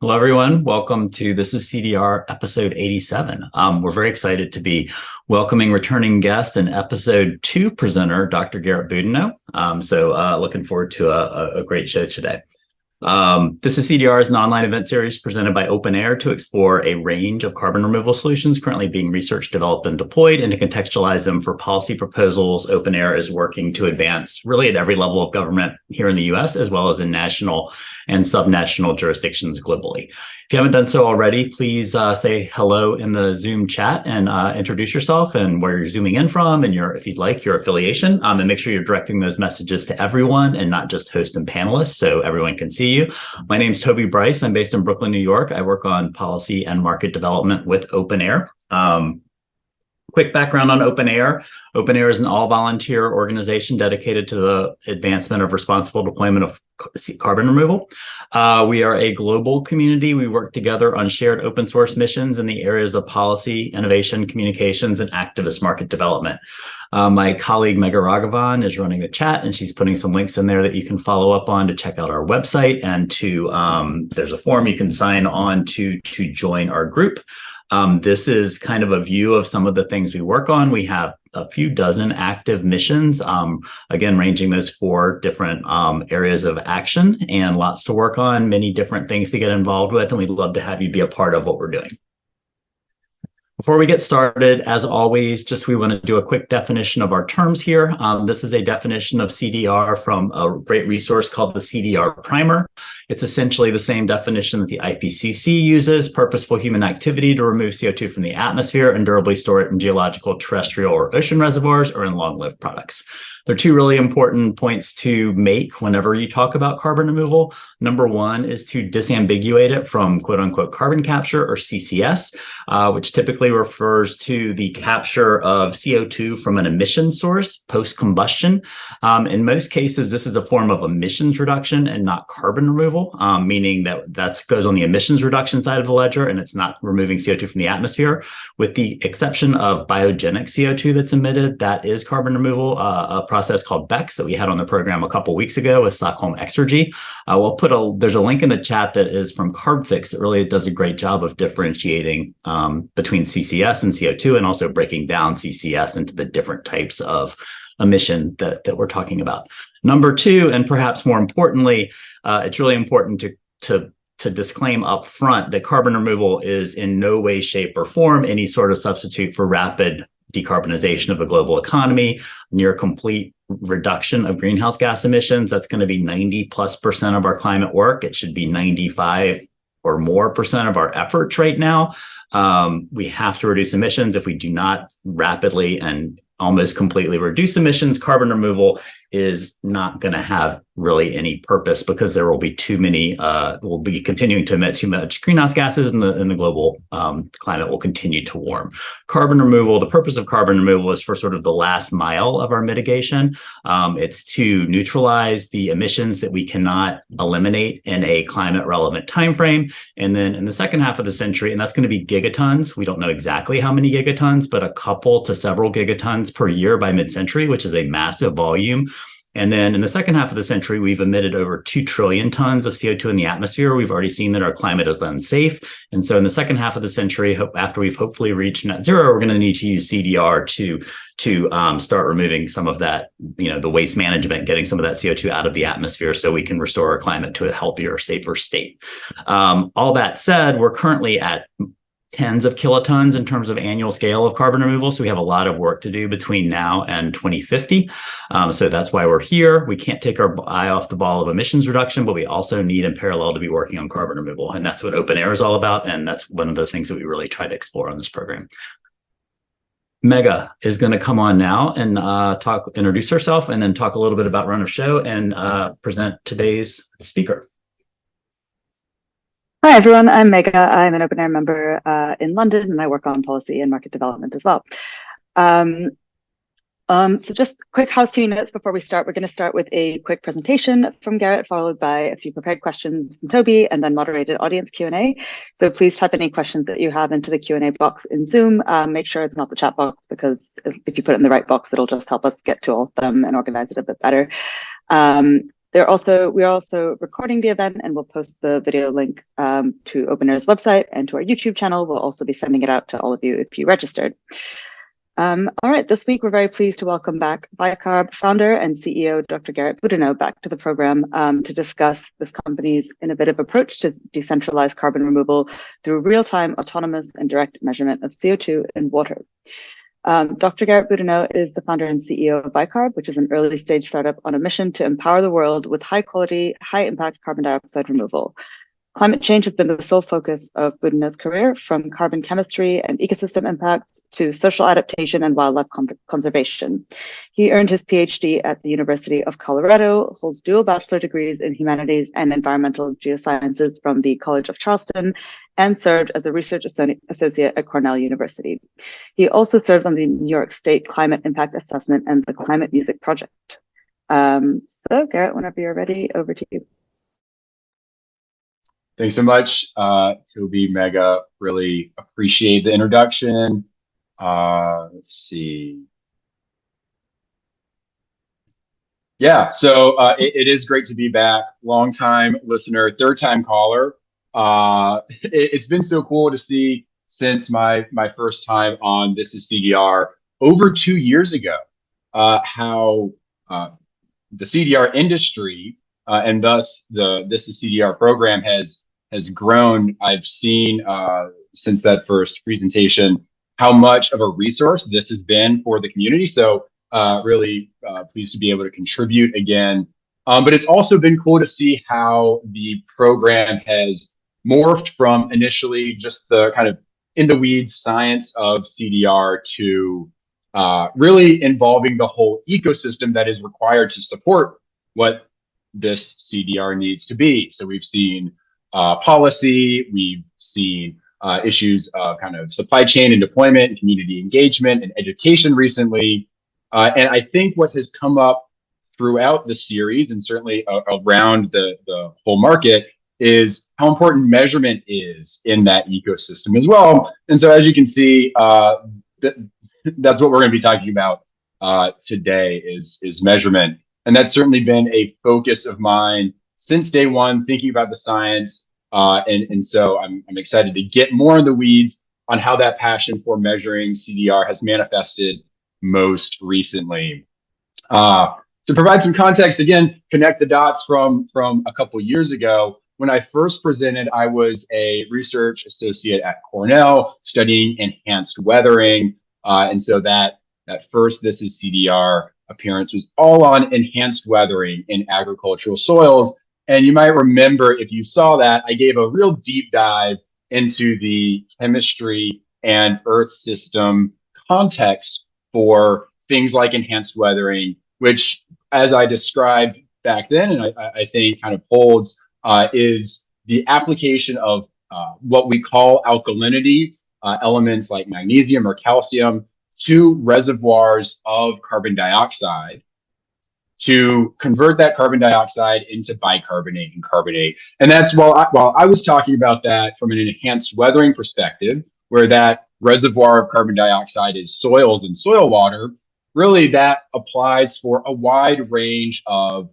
Hello, everyone. Welcome to This Is CDR episode 87. We're very excited to be welcoming returning guest and episode 2 presenter, Dr. Garrett Boudinot. Looking forward to a great show today. This is CDR is an online event series presented by OpenAir to explore a range of carbon removal solutions currently being researched, developed, and deployed, and to contextualize them for policy proposals. OpenAir is working to advance really at every level of government here in the U.S., as well as in national and subnational jurisdictions globally. If you haven't done so already, please say hello in the Zoom chat and introduce yourself and where you're zooming in from and if you'd like, your affiliation, and make sure you're directing those messages to everyone and not just host and panelists so everyone can see you. My name is Toby Bryce. I'm based in Brooklyn, New York. I work on policy and market development with OpenAir. Quick background on OpenAir. OpenAir is an all-volunteer organization dedicated to the advancement of responsible deployment of carbon removal. We are a global community. We work together on shared open source missions in the areas of policy, innovation, communications, and activist market development. My colleague Megha Raghavan is running the chat, and she's putting some links in there that you can follow up on to check out our website, and there's a form you can sign on to join our group. This is kind of a view of some of the things we work on. We have a few dozen active missions, again, ranging those 4 different areas of action and lots to work on, many different things to get involved with, and we'd love to have you be a part of what we're doing. Before we get started, as always, we want to do a quick definition of our terms here. This is a definition of CDR from a great resource called the CDR Primer. It's essentially the same definition that the IPCC uses: purposeful human activity to remove CO2 from the atmosphere and durably store it in geological, terrestrial, or ocean reservoirs or in long-lived products. There are 2 really important points to make whenever you talk about carbon removal. Number 1 is to disambiguate it from quote-unquote carbon capture, or CCS, which typically refers to the capture of CO2 from an emission source post-combustion. In most cases, this is a form of emissions reduction and not carbon removal, meaning that goes on the emissions reduction side of the ledger, and it's not removing CO2 from the atmosphere. With the exception of biogenic CO2 that's emitted, that is carbon removal, a process called BECCS that we had on the program a couple weeks ago with Stockholm Exergy. There's a link in the chat that is from CarbFix that really does a great job of differentiating between CCS and CO2, and also breaking down CCS into the different types of emission that we're talking about. Number 2, and perhaps more importantly, it's really important to disclaim up front that carbon removal is in no way, shape, or form any sort of substitute for rapid decarbonization of the global economy, near complete reduction of greenhouse gas emissions. That's going to be 90+% of our climate work. It should be 95 or more percent of our efforts right now. We have to reduce emissions. If we do not rapidly and almost completely reduce emissions, carbon removal is not going to have really any purpose, because there will be we'll be continuing to emit too much greenhouse gases, and the global climate will continue to warm. The purpose of carbon removal is for sort of the last mile of our mitigation. It's to neutralize the emissions that we cannot eliminate in a climate relevant timeframe. And then in the second half of the century, and that's going to be gigatons. We don't know exactly how many gigatons, but a couple to several gigatons per year by mid-century, which is a massive volume. And then in the second half of the century, we've emitted over 2 trillion tons of CO2 in the atmosphere. We've already seen that our climate is unsafe. And so in the second half of the century, after we've hopefully reached net zero, we're going to need to use CDR to start removing some of that, the waste management, getting some of that CO2 out of the atmosphere so we can restore our climate to a healthier, safer state. All that said, we're currently at tens of kilotons in terms of annual scale of carbon removal. So we have a lot of work to do between now and 2050. So that's why we're here. We can't take our eye off the ball of emissions reduction, but we also need in parallel to be working on carbon removal. And that's what OpenAir is all about. And that's one of the things that we really try to explore on this program. Megha is going to come on now and introduce herself, and then talk a little bit about run of show and present today's speaker. Hi, everyone. I'm Megha. I'm an OpenAir member in London, and I work on policy and market development as well. So just quick housekeeping notes before we start. We're going to start with a quick presentation from Garrett, followed by a few prepared questions from Toby, and then moderated audience Q&A. So please type any questions that you have into the Q&A box in Zoom. Make sure it's not the chat box, because if you put it in the right box, it'll just help us get to all of them and organize it a bit better. We are also recording the event, and we'll post the video link to OpenAir's website and to our YouTube channel. We'll also be sending it out to all of you if you registered. All right, this week we're very pleased to welcome back Vycarb founder and CEO Dr. Garrett Boudinot back to the program to discuss this company's innovative approach to decentralized carbon removal through real-time autonomous and direct measurement of CO2 in water. Dr. Garrett Boudinot is the founder and CEO of Vycarb, which is an early stage startup on a mission to empower the world with high quality, high impact carbon dioxide removal. Climate change has been the sole focus of Boudinot's career, from carbon chemistry and ecosystem impacts to social adaptation and wildlife conservation. He earned his Ph.D. at the University of Colorado, holds dual bachelor degrees in humanities and environmental geosciences from the College of Charleston, and served as a research associate at Cornell University. He also serves on the New York State Climate Impact Assessment and the ClimateMusic Project. So Garrett, whenever you're ready, over to you. Thanks so much, Toby, Mega. Really appreciate the introduction. Let's see. Yeah, so it is great to be back. Long time listener, third time caller. It's been so cool to see since my first time on This Is CDR over 2 years ago, how the CDR industry and thus the This Is CDR program has grown. I've seen since that first presentation how much of a resource this has been for the community. So really pleased to be able to contribute again. But it's also been cool to see how the program has morphed from initially just the kind of in the weeds science of CDR to really involving the whole ecosystem that is required to support what this CDR needs to be. So we've seen policy, we've seen issues of kind of supply chain and deployment, and community engagement and education recently. And I think what has come up throughout the series and certainly around the whole market is how important measurement is in that ecosystem as well. And so as you can see, that's what we're going to be talking about today is measurement. And that's certainly been a focus of mine since day one, thinking about the science. And so I'm excited to get more in the weeds on how that passion for measuring CDR has manifested most recently. To provide some context, again, connect the dots from a couple years ago. When I first presented, I was a research associate at Cornell studying enhanced weathering. And so that first This Is CDR appearance was all on enhanced weathering in agricultural soils. And you might remember, if you saw that, I gave a real deep dive into the chemistry and earth system context for things like enhanced weathering, which, as I described back then, and I think kind of holds, is the application of what we call alkalinity, elements like magnesium or calcium, to reservoirs of carbon dioxide to convert that carbon dioxide into bicarbonate and carbonate. And that's while I was talking about that from an enhanced weathering perspective, where that reservoir of carbon dioxide is soils and soil water, really that applies for a wide range of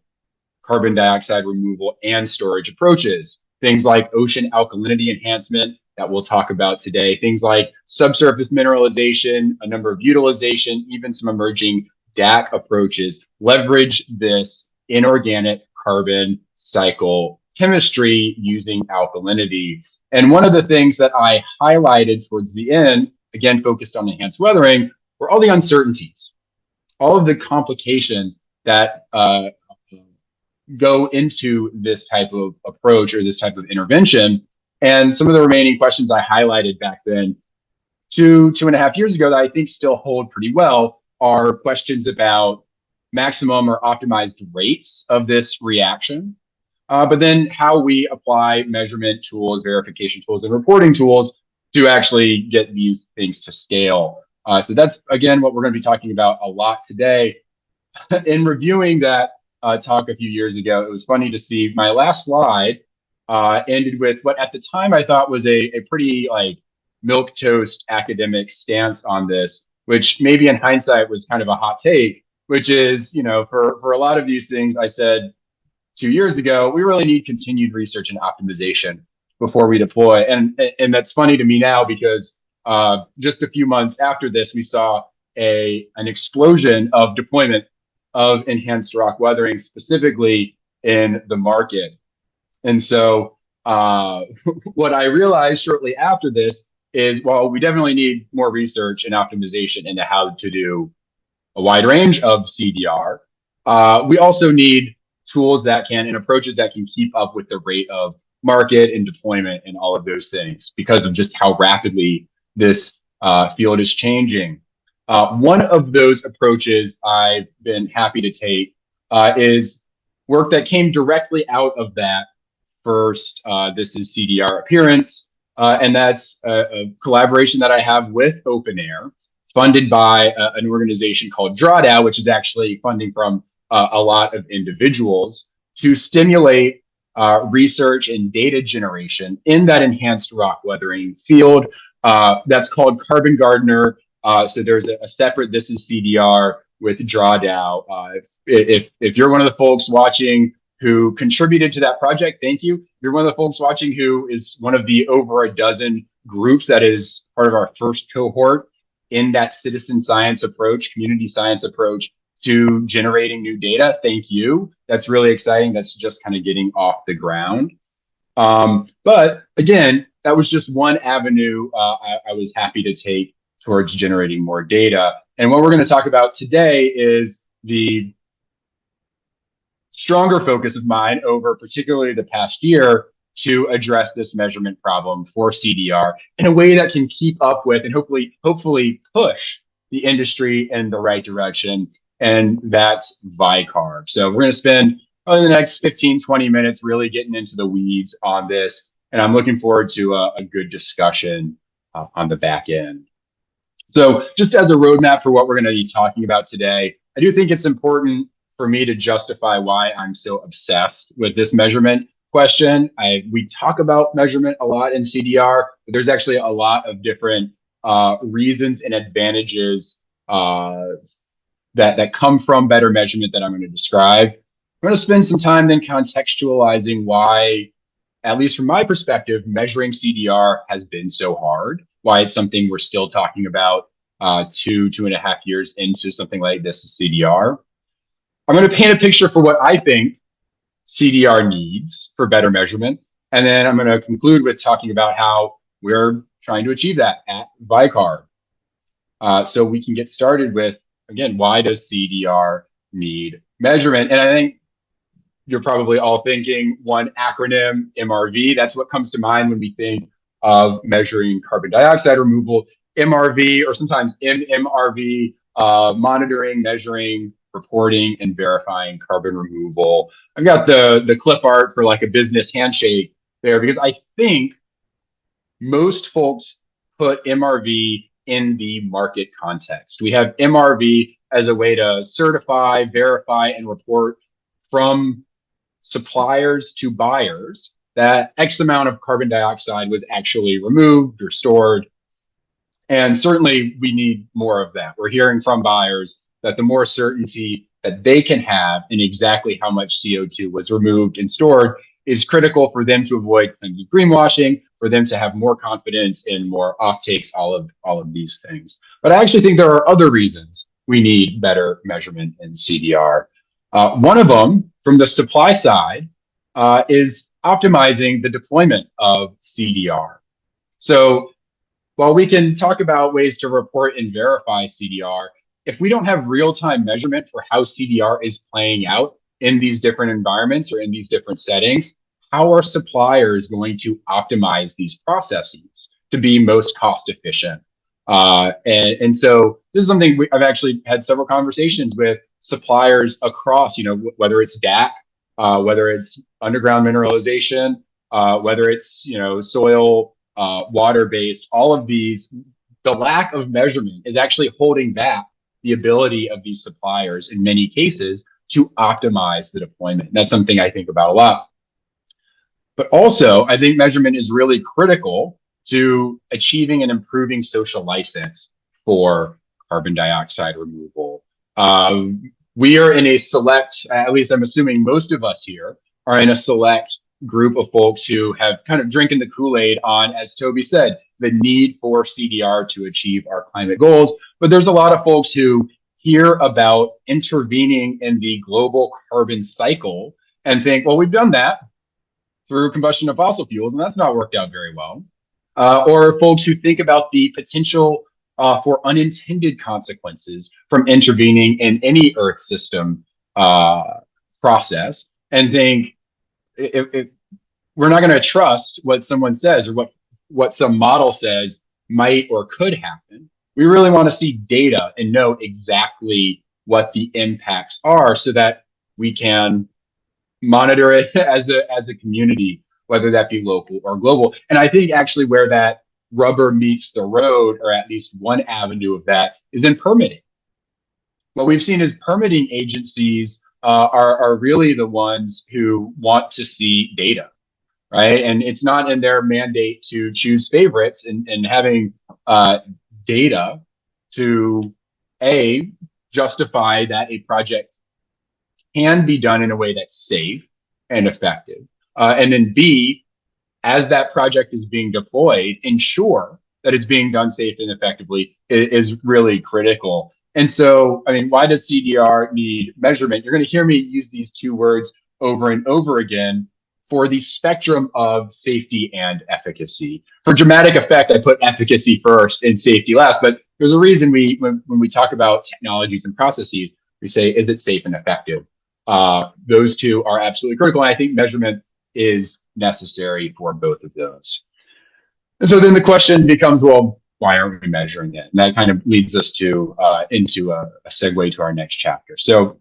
carbon dioxide removal and storage approaches. Things like ocean alkalinity enhancement that we'll talk about today, things like subsurface mineralization, a number of utilization, even some emerging DAC approaches leverage this inorganic carbon cycle chemistry using alkalinity. And one of the things that I highlighted towards the end, again, focused on enhanced weathering, were all the uncertainties, all of the complications that go into this type of approach or this type of intervention. And some of the remaining questions I highlighted back then, two and a half years ago, that I think still hold pretty well, are questions about maximum or optimized rates of this reaction, but then how we apply measurement tools, verification tools, and reporting tools to actually get these things to scale. So that's, again, what we're going to be talking about a lot today. In reviewing that talk a few years ago, it was funny to see my last slide ended with what at the time I thought was a pretty like milquetoast academic stance on this, which maybe in hindsight was kind of a hot take, which is, you know, for a lot of these things, I said, 2 years ago, we really need continued research and optimization before we deploy. And that's funny to me now because just a few months after this, we saw an explosion of deployment of enhanced rock weathering, specifically in the market. And so what I realized shortly after this is, well, we definitely need more research and optimization into how to do a wide range of CDR. We also need tools that can and approaches that can keep up with the rate of market and deployment and all of those things because of just how rapidly this field is changing. One of those approaches I've been happy to take is work that came directly out of that first This Is CDR appearance, and that's a collaboration that I have with OpenAir, funded by an organization called Drawdown, which is actually funding from a lot of individuals to stimulate research and data generation in that enhanced rock weathering field. That's called Carbon Gardener. So there's a separate This Is CDR with Drawdown. If you're one of the folks watching who contributed to that project, thank you. If you're one of the folks watching who is one of the over a dozen groups that is part of our first cohort in that citizen science approach, community science approach to generating new data, thank you. That's really exciting. That's just kind of getting off the ground. But again, that was just one avenue I was happy to take towards generating more data. And what we're going to talk about today is the stronger focus of mine over particularly the past year to address this measurement problem for CDR in a way that can keep up with and hopefully push the industry in the right direction. And that's Vycarb. So we're going to spend probably the next 15, 20 minutes really getting into the weeds on this. And I'm looking forward to a good discussion on the back end. So just as a roadmap for what we're going to be talking about today, I do think it's important for me to justify why I'm so obsessed with this measurement question. We talk about measurement a lot in CDR, but there's actually a lot of different reasons and advantages that come from better measurement that I'm going to describe. I'm going to spend some time then contextualizing why, at least from my perspective, measuring CDR has been so hard, why it's something we're still talking about 2.5 years into something like This Is CDR. I'm going to paint a picture for what I think CDR needs for better measurement. And then I'm going to conclude with talking about how we're trying to achieve that at Vycarb. So we can get started with, again, why does CDR need measurement? And I think you're probably all thinking one acronym, MRV. That's what comes to mind when we think of measuring carbon dioxide removal. MRV, or sometimes MMRV, monitoring, measuring, reporting, and verifying carbon removal. I've got the clip art for like a business handshake there because I think most folks put MRV in the market context. We have MRV as a way to certify, verify, and report from suppliers to buyers that X amount of carbon dioxide was actually removed or stored. And certainly we need more of that. We're hearing from buyers that the more certainty that they can have in exactly how much CO2 was removed and stored is critical for them to avoid greenwashing, for them to have more confidence in more offtakes, all of these things. But I actually think there are other reasons we need better measurement in CDR. One of them, from the supply side, is optimizing the deployment of CDR. So while we can talk about ways to report and verify CDR, if we don't have real-time measurement for how CDR is playing out in these different environments or in these different settings, how are suppliers going to optimize these processes to be most cost efficient? And so this is something I've actually had several conversations with suppliers across, whether it's DAC, whether it's underground mineralization, whether it's, soil, water-based, all of these, the lack of measurement is actually holding back the ability of these suppliers in many cases to optimize the deployment. And that's something I think about a lot. But also, I think measurement is really critical to achieving and improving social license for carbon dioxide removal. We are in a select, at least I'm assuming most of us here, are in a select group of folks who have kind of drinking the Kool-Aid on, as Toby said, the need for CDR to achieve our climate goals. But there's a lot of folks who hear about intervening in the global carbon cycle and think, well, we've done that through combustion of fossil fuels, and that's not worked out very well. Or folks who think about the potential for unintended consequences from intervening in any Earth system process and think, if we're not going to trust what someone says or what some model says might or could happen. We really want to see data and know exactly what the impacts are so that we can monitor it as a community, whether that be local or global. And I think actually where that rubber meets the road, or at least one avenue of that, is in permitting. What we've seen is permitting agencies are really the ones who want to see data, right? And it's not in their mandate to choose favorites, and having data to justify that a project can be done in a way that's safe and effective. And then B, as that project is being deployed, ensure that it's being done safe and effectively is really critical. And so, I mean, why does CDR need measurement? You're going to hear me use these two words over and over again for the spectrum of safety and efficacy. For dramatic effect, I put efficacy first and safety last, but there's a reason when we talk about technologies and processes, we say, is it safe and effective? Those two are absolutely critical. And I think measurement is necessary for both of those. And so then the question becomes, well, why aren't we measuring it? And that kind of leads us to into a segue to our next chapter. So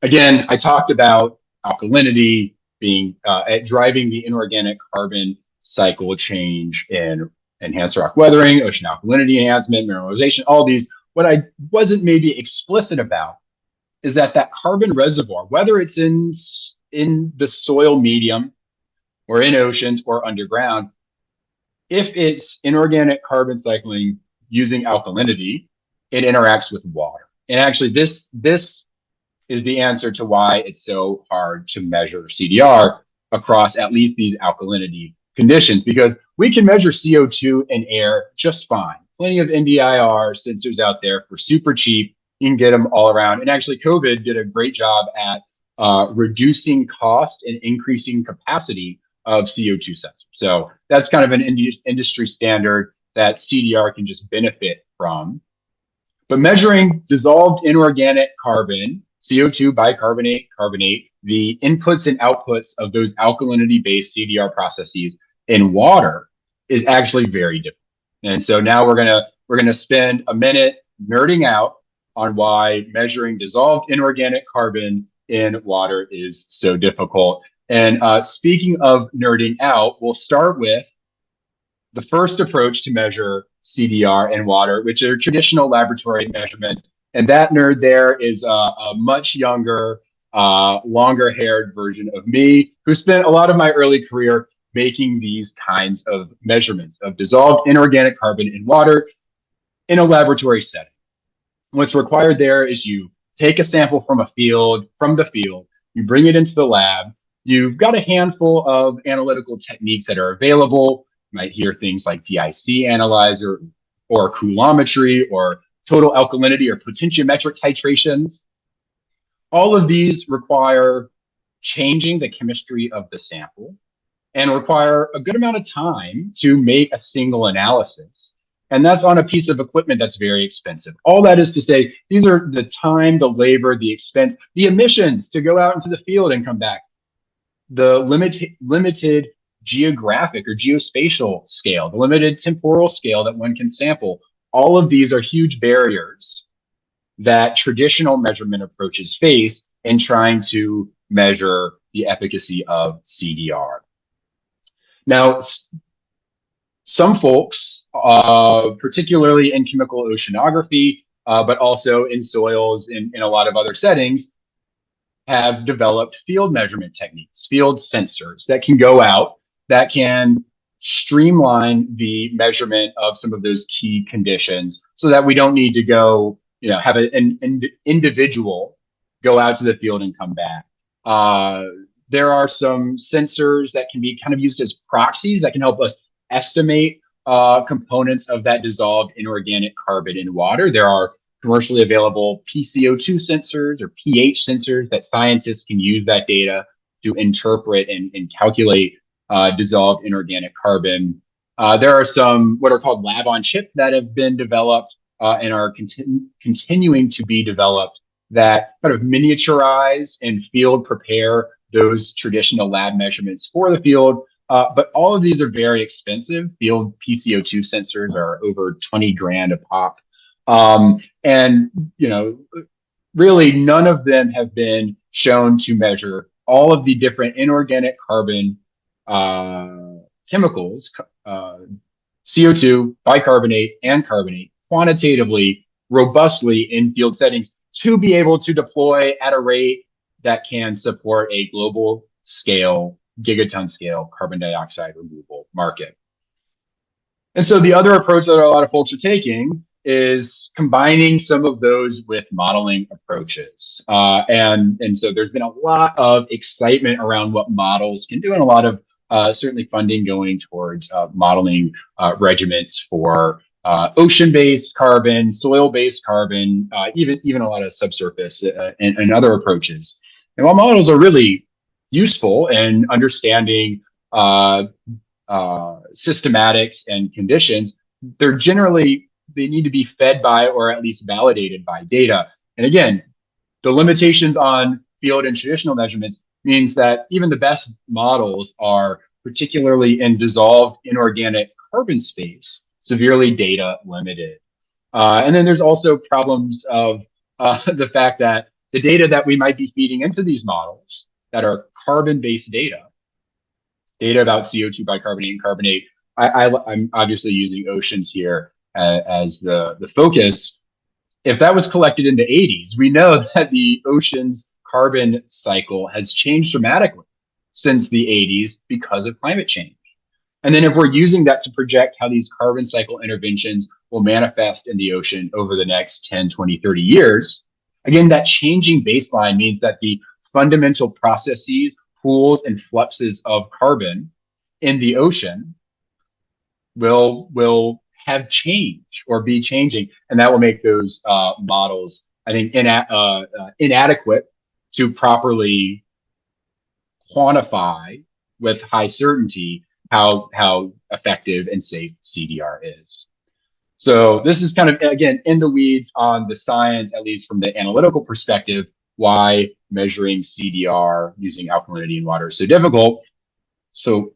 again, I talked about alkalinity being driving the inorganic carbon cycle change in enhanced rock weathering, ocean alkalinity enhancement, mineralization, all these. What I wasn't maybe explicit about is that carbon reservoir, whether it's in the soil medium or in oceans or underground, if it's inorganic carbon cycling using alkalinity, it interacts with water. And actually, this is the answer to why it's so hard to measure CDR across at least these alkalinity conditions, because we can measure CO2 in air just fine. Plenty of NDIR sensors out there for super cheap. You can get them all around. And actually, COVID did a great job at reducing cost and increasing capacity of CO2 sensors. So that's kind of an industry standard that CDR can just benefit from. But measuring dissolved inorganic carbon, CO2, bicarbonate, carbonate, the inputs and outputs of those alkalinity-based CDR processes in water is actually very different. And so now we're gonna spend a minute nerding out on why measuring dissolved inorganic carbon in water is so difficult. And speaking of nerding out, we'll start with the first approach to measure CDR in water, which are traditional laboratory measurements. And that nerd there is a much younger, longer-haired version of me, who spent a lot of my early career making these kinds of measurements of dissolved inorganic carbon in water in a laboratory setting. What's required there is you take a sample from the field, you bring it into the lab. You've got a handful of analytical techniques that are available. You might hear things like DIC analyzer or coulometry or total alkalinity or potentiometric titrations. All of these require changing the chemistry of the sample and require a good amount of time to make a single analysis. And that's on a piece of equipment that's very expensive. All that is to say, these are the time, the labor, the expense, the emissions to go out into the field and come back, the limited geographic or geospatial scale, the limited temporal scale that one can sample. All of these are huge barriers that traditional measurement approaches face in trying to measure the efficacy of CDR. Now, some folks, particularly in chemical oceanography, but also in soils in a lot of other settings, have developed field measurement techniques, field sensors that can go out, that can streamline the measurement of some of those key conditions so that we don't need to go, have an individual go out to the field and come back. There are some sensors that can be kind of used as proxies that can help us estimate components of that dissolved inorganic carbon in water. There are commercially available PCO2 sensors or pH sensors that scientists can use that data to interpret and calculate dissolved inorganic carbon. There are some what are called lab on chip that have been developed and are continuing to be developed that kind of miniaturize and field prepare those traditional lab measurements for the field. But all of these are very expensive. Field PCO2 sensors are over 20 grand a pop. And, you know, really none of them have been shown to measure all of the different inorganic carbon chemicals, CO2, bicarbonate, and carbonate, quantitatively, robustly in field settings to be able to deploy at a rate that can support a global scale, gigaton scale carbon dioxide removal market. And so the other approach that a lot of folks are taking is combining some of those with modeling approaches. And so there's been a lot of excitement around what models can do and a lot of certainly funding going towards modeling regimens for ocean-based carbon, soil-based carbon, even a lot of subsurface and other approaches. And while models are really useful in understanding systematics and conditions, they need to be fed by or at least validated by data. And again, the limitations on field and traditional measurements means that even the best models are, particularly in dissolved inorganic carbon space, severely data limited. And then there's also problems of the fact that the data that we might be feeding into these models that are carbon-based data about CO2, bicarbonate, and carbonate. I'm obviously using oceans here as the focus. If that was collected in the 80s, we know that the ocean's carbon cycle has changed dramatically since the 80s because of climate change. And then if we're using that to project how these carbon cycle interventions will manifest in the ocean over the next 10, 20, 30 years, again, that changing baseline means that the fundamental processes, pools, and fluxes of carbon in the ocean will have changed or be changing. And that will make those models, I think, inadequate to properly quantify with high certainty how effective and safe CDR is. So this is kind of, again, in the weeds on the science, at least from the analytical perspective, why measuring CDR using alkalinity in water is so difficult. So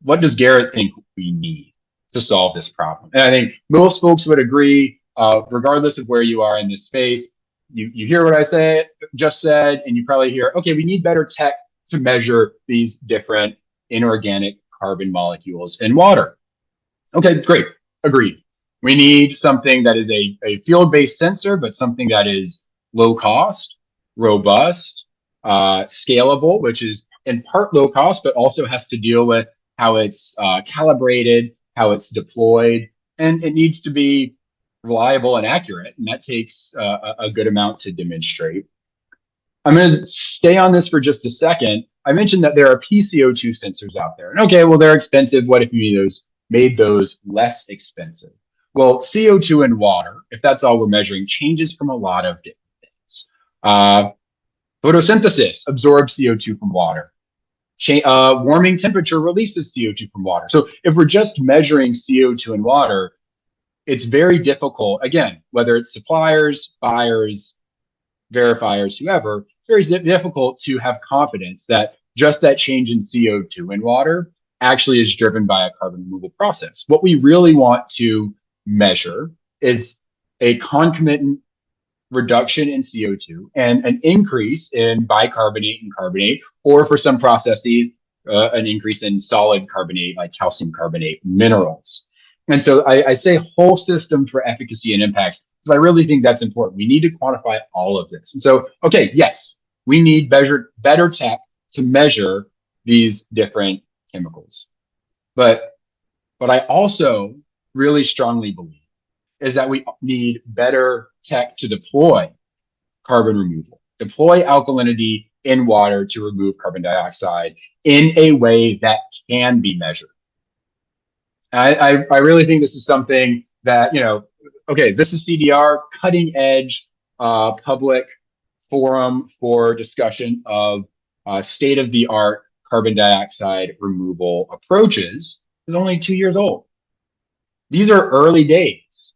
what does Garrett think we need to solve this problem? And I think most folks would agree, regardless of where you are in this space, you hear what I just said, and you probably hear, okay, we need better tech to measure these different inorganic carbon molecules in water. Okay, great, agreed. We need something that is a field-based sensor, but something that is low cost, robust, scalable, which is in part low cost, but also has to deal with how it's calibrated, how it's deployed, and it needs to be reliable and accurate. And that takes a good amount to demonstrate. I'm going to stay on this for just a second. I mentioned that there are PCO2 sensors out there. And okay, well, they're expensive. What if we made those less expensive? Well, CO2 in water, if that's all we're measuring, changes from a lot of different things. Photosynthesis absorbs CO2 from water. Warming temperature releases CO2 from water. So if we're just measuring CO2 in water, it's very difficult, again, whether it's suppliers, buyers, verifiers, whoever, it's very difficult to have confidence that just that change in CO2 in water actually is driven by a carbon removal process. What we really want to measure is a concomitant reduction in CO2 and an increase in bicarbonate and carbonate, or for some processes, an increase in solid carbonate like calcium carbonate minerals. And so I say whole system for efficacy and impact, because I really think that's important. We need to quantify all of this. And so, okay, yes, we need better tech to measure these different chemicals. But I also really strongly believe is that we need better tech to deploy carbon removal, deploy alkalinity in water to remove carbon dioxide in a way that can be measured. I really think this is something that, okay, this is CDR, cutting edge public forum for discussion of state of the art carbon dioxide removal approaches is only 2 years old. These are early days.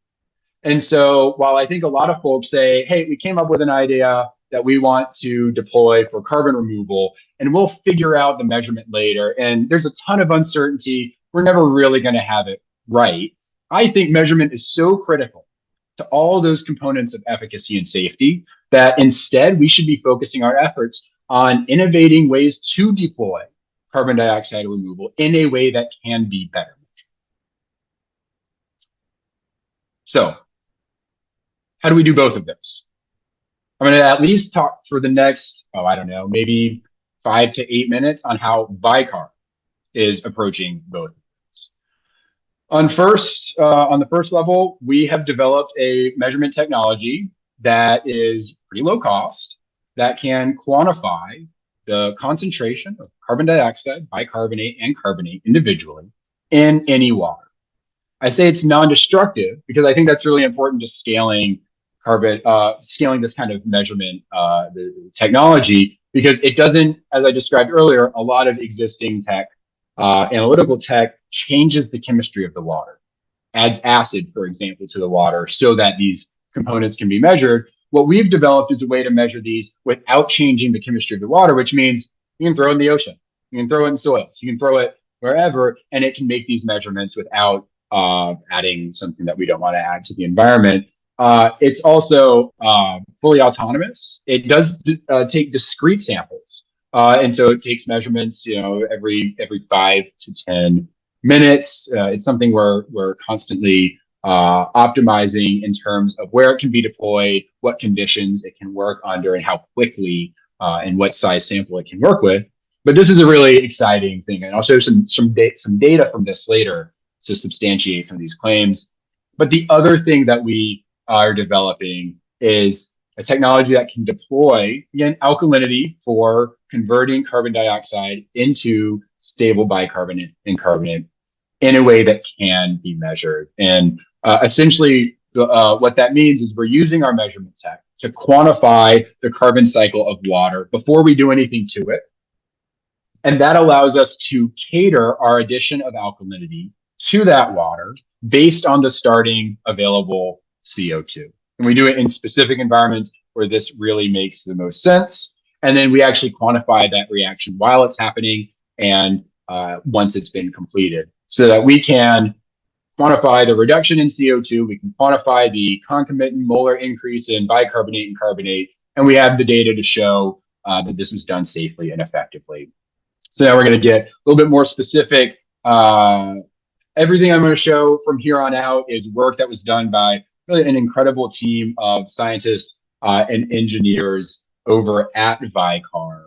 And so while I think a lot of folks say, hey, we came up with an idea that we want to deploy for carbon removal, and we'll figure out the measurement later, and there's a ton of uncertainty, we're never really going to have it right. I think measurement is so critical to all those components of efficacy and safety that instead we should be focusing our efforts on innovating ways to deploy carbon dioxide removal in a way that can be better. So how do we do both of those? I'm going to at least talk for the next, I don't know, maybe 5 to 8 minutes on how Vycarb is approaching both of those. On the first level, we have developed a measurement technology that is pretty low cost, that can quantify the concentration of carbon dioxide, bicarbonate, and carbonate individually in any water. I say it's non-destructive because I think that's really important to scaling this kind of measurement the technology, because it doesn't, as I described earlier, a lot of existing tech, analytical tech changes the chemistry of the water, adds acid, for example, to the water so that these components can be measured. What we've developed is a way to measure these without changing the chemistry of the water, which means you can throw it in the ocean, you can throw it in soils, you can throw it wherever, and it can make these measurements without adding something that we don't want to add to the environment. It's also fully autonomous. It does take discrete samples, and so it takes measurements, every 5 to 10 minutes. It's something we're constantly optimizing in terms of where it can be deployed, what conditions it can work under, and how quickly and what size sample it can work with. But this is a really exciting thing, and I'll show some data from this later to substantiate some of these claims. But the other thing that we are developing is a technology that can deploy, again, alkalinity for converting carbon dioxide into stable bicarbonate and carbonate in a way that can be measured. And essentially, what that means is we're using our measurement tech to quantify the carbon cycle of water before we do anything to it. And that allows us to cater our addition of alkalinity to that water based on the starting available CO2. And we do it in specific environments where this really makes the most sense. And then we actually quantify that reaction while it's happening and once it's been completed, so that we can quantify the reduction in CO2, we can quantify the concomitant molar increase in bicarbonate and carbonate, and we have the data to show that this was done safely and effectively. So now we're going to get a little bit more specific. Everything I'm going to show from here on out is work that was done by really an incredible team of scientists and engineers over at Vycarb.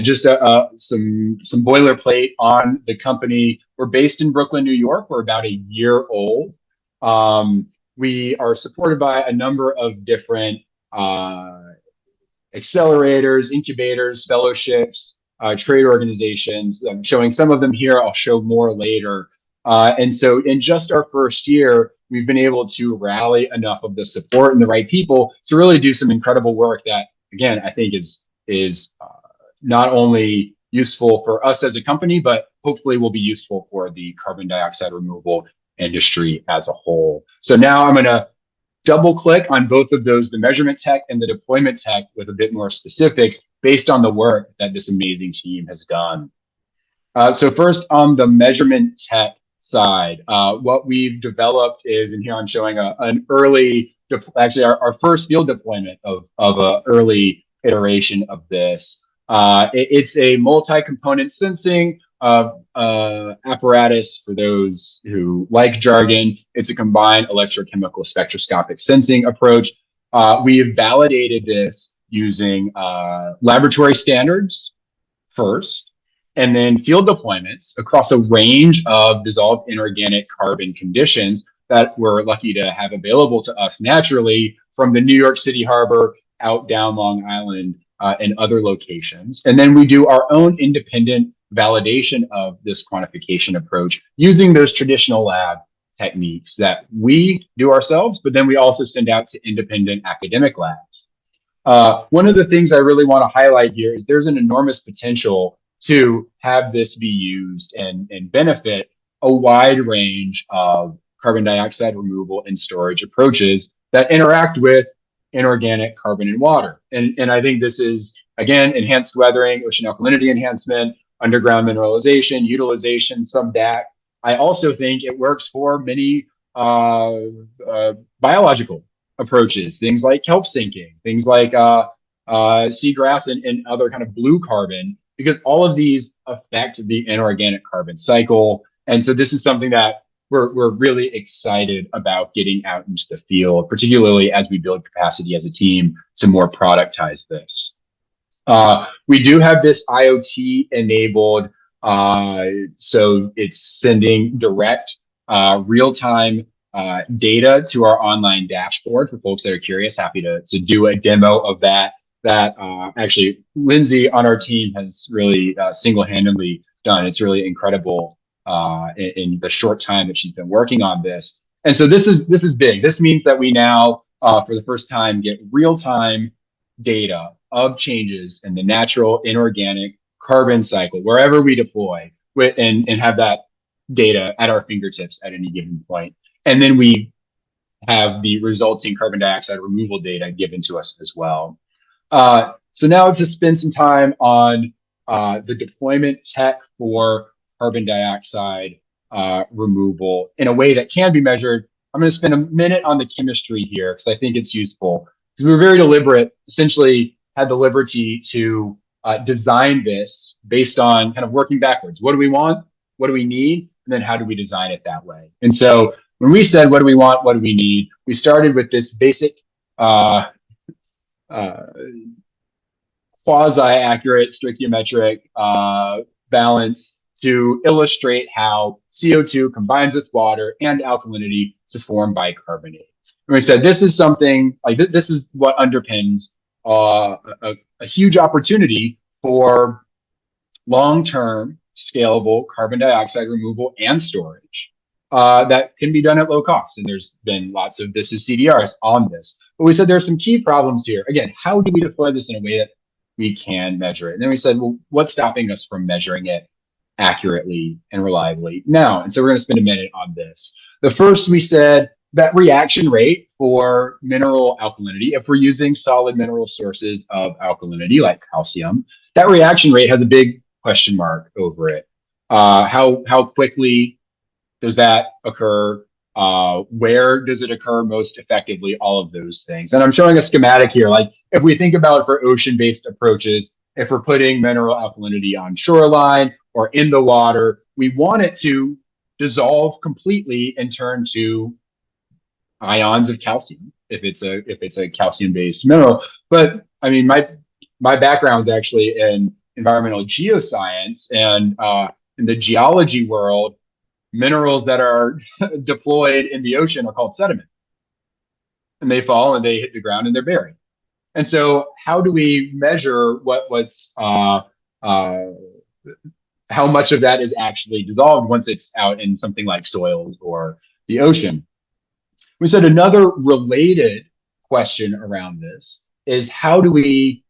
Just some boilerplate on the company. We're based in Brooklyn, New York. We're about a year old. We are supported by a number of different accelerators, incubators, fellowships, trade organizations. I'm showing some of them here. I'll show more later. And so in just our first year, we've been able to rally enough of the support and the right people to really do some incredible work that, again, I think is not only useful for us as a company, but hopefully will be useful for the carbon dioxide removal industry as a whole. So now I'm going to double click on both of those, the measurement tech and the deployment tech, with a bit more specifics based on the work that this amazing team has done. So first, on the measurement tech side, what we've developed is, and here I'm showing an early, actually our first field deployment of an early iteration of this. It's a multi-component sensing apparatus. For those who like jargon, it's a combined electrochemical spectroscopic sensing approach. We have validated this using laboratory standards first, and then field deployments across a range of dissolved inorganic carbon conditions that we're lucky to have available to us naturally, from the New York City harbor out down Long Island and other locations. And then we do our own independent validation of this quantification approach using those traditional lab techniques that we do ourselves, but then we also send out to independent academic labs. One of the things I really want to highlight here is there's an enormous potential to have this be used and benefit a wide range of carbon dioxide removal and storage approaches that interact with inorganic carbon and water. And I think this is, again, enhanced weathering, ocean alkalinity enhancement, underground mineralization, utilization, subdac. I also think it works for many biological approaches, things like kelp sinking, things like seagrass and other kind of blue carbon, because all of these affect the inorganic carbon cycle. And so this is something that we're really excited about getting out into the field, particularly as we build capacity as a team to more productize this. We do have this IoT enabled, so it's sending direct real-time data to our online dashboard for folks that are curious. Happy to do a demo of that. Actually, Lindsay on our team has really single-handedly done. It's really incredible in the short time that she's been working on this. And so this is big. This means that we now, for the first time, get real-time data of changes in the natural inorganic carbon cycle wherever we deploy, and have that data at our fingertips at any given point. And then we have the resulting carbon dioxide removal data given to us as well. So now let's just spend some time on the deployment tech for carbon dioxide removal in a way that can be measured. I'm going to spend a minute on the chemistry here because I think it's useful. So we were very deliberate, essentially had the liberty to design this based on kind of working backwards. What do we want? What do we need? And then how do we design it that way? And so when we said, what do we want? What do we need? We started with this basic quasi-accurate stoichiometric balance to illustrate how CO2 combines with water and alkalinity to form bicarbonate. And we said, this is something like this is what underpins a huge opportunity for long-term scalable carbon dioxide removal and storage that can be done at low cost. And there's been lots of This Is CDRs on this. But we said there are some key problems here. Again, how do we deploy this in a way that we can measure it? And then we said, well, what's stopping us from measuring it accurately and reliably now? And so we're going to spend a minute on this. The first, we said that reaction rate for mineral alkalinity, if we're using solid mineral sources of alkalinity like calcium, that reaction rate has a big question mark over it. How quickly does that occur? Where does it occur most effectively? All of those things. And I'm showing a schematic here. Like if we think about for ocean-based approaches, if we're putting mineral alkalinity on shoreline or in the water, we want it to dissolve completely and turn to ions of calcium if it's a calcium-based mineral. But I mean, my background is actually in environmental geoscience, and in the geology world, minerals that are deployed in the ocean are called sediment, and they fall and they hit the ground and they're buried. And so how do we measure how much of that is actually dissolved once it's out in something like soils or the ocean? We said another related question around this is, how do we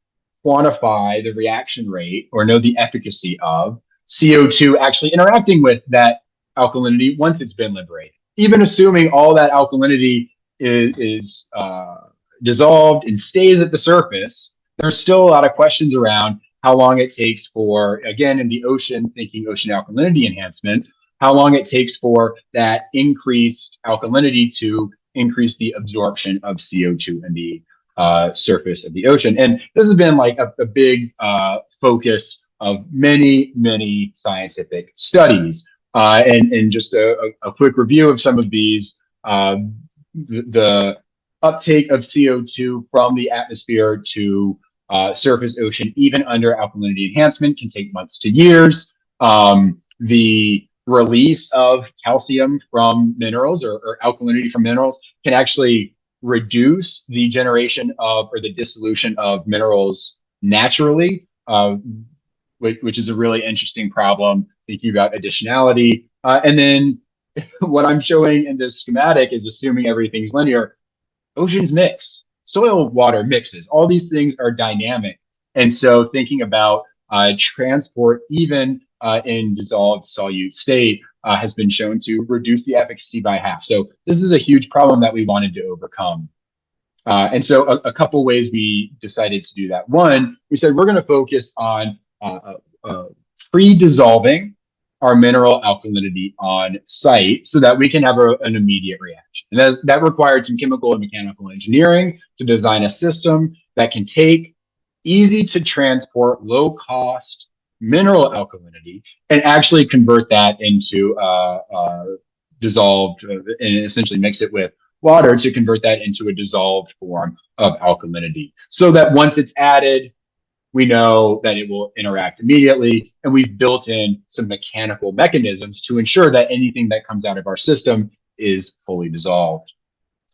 quantify the reaction rate or know the efficacy of CO2 actually interacting with that alkalinity once it's been liberated? Even assuming all that alkalinity is dissolved and stays at the surface, there's still a lot of questions around how long it takes for, again, in the ocean, thinking ocean alkalinity enhancement, how long it takes for that increased alkalinity to increase the absorption of CO2 in the surface of the ocean. And this has been like a big focus of many scientific studies. And just a quick review of some of these, the uptake of CO2 from the atmosphere to surface ocean, even under alkalinity enhancement, can take months to years. The release of calcium from minerals or alkalinity from minerals can actually reduce the generation of or the dissolution of minerals naturally, which is a really interesting problem, thinking about additionality. And then what I'm showing in this schematic is assuming everything's linear. Oceans mix, soil water mixes, all these things are dynamic. And so thinking about transport, even in dissolved solute state, has been shown to reduce the efficacy by half. So this is a huge problem that we wanted to overcome. And so a couple ways we decided to do that. One, we said we're going to focus on pre-dissolving our mineral alkalinity on site so that we can have an immediate reaction. And that required some chemical and mechanical engineering to design a system that can take easy to transport, low cost mineral alkalinity and actually convert that into dissolved and essentially mix it with water to convert that into a dissolved form of alkalinity so that once it's added, we know that it will interact immediately, and we've built in some mechanical mechanisms to ensure that anything that comes out of our system is fully dissolved.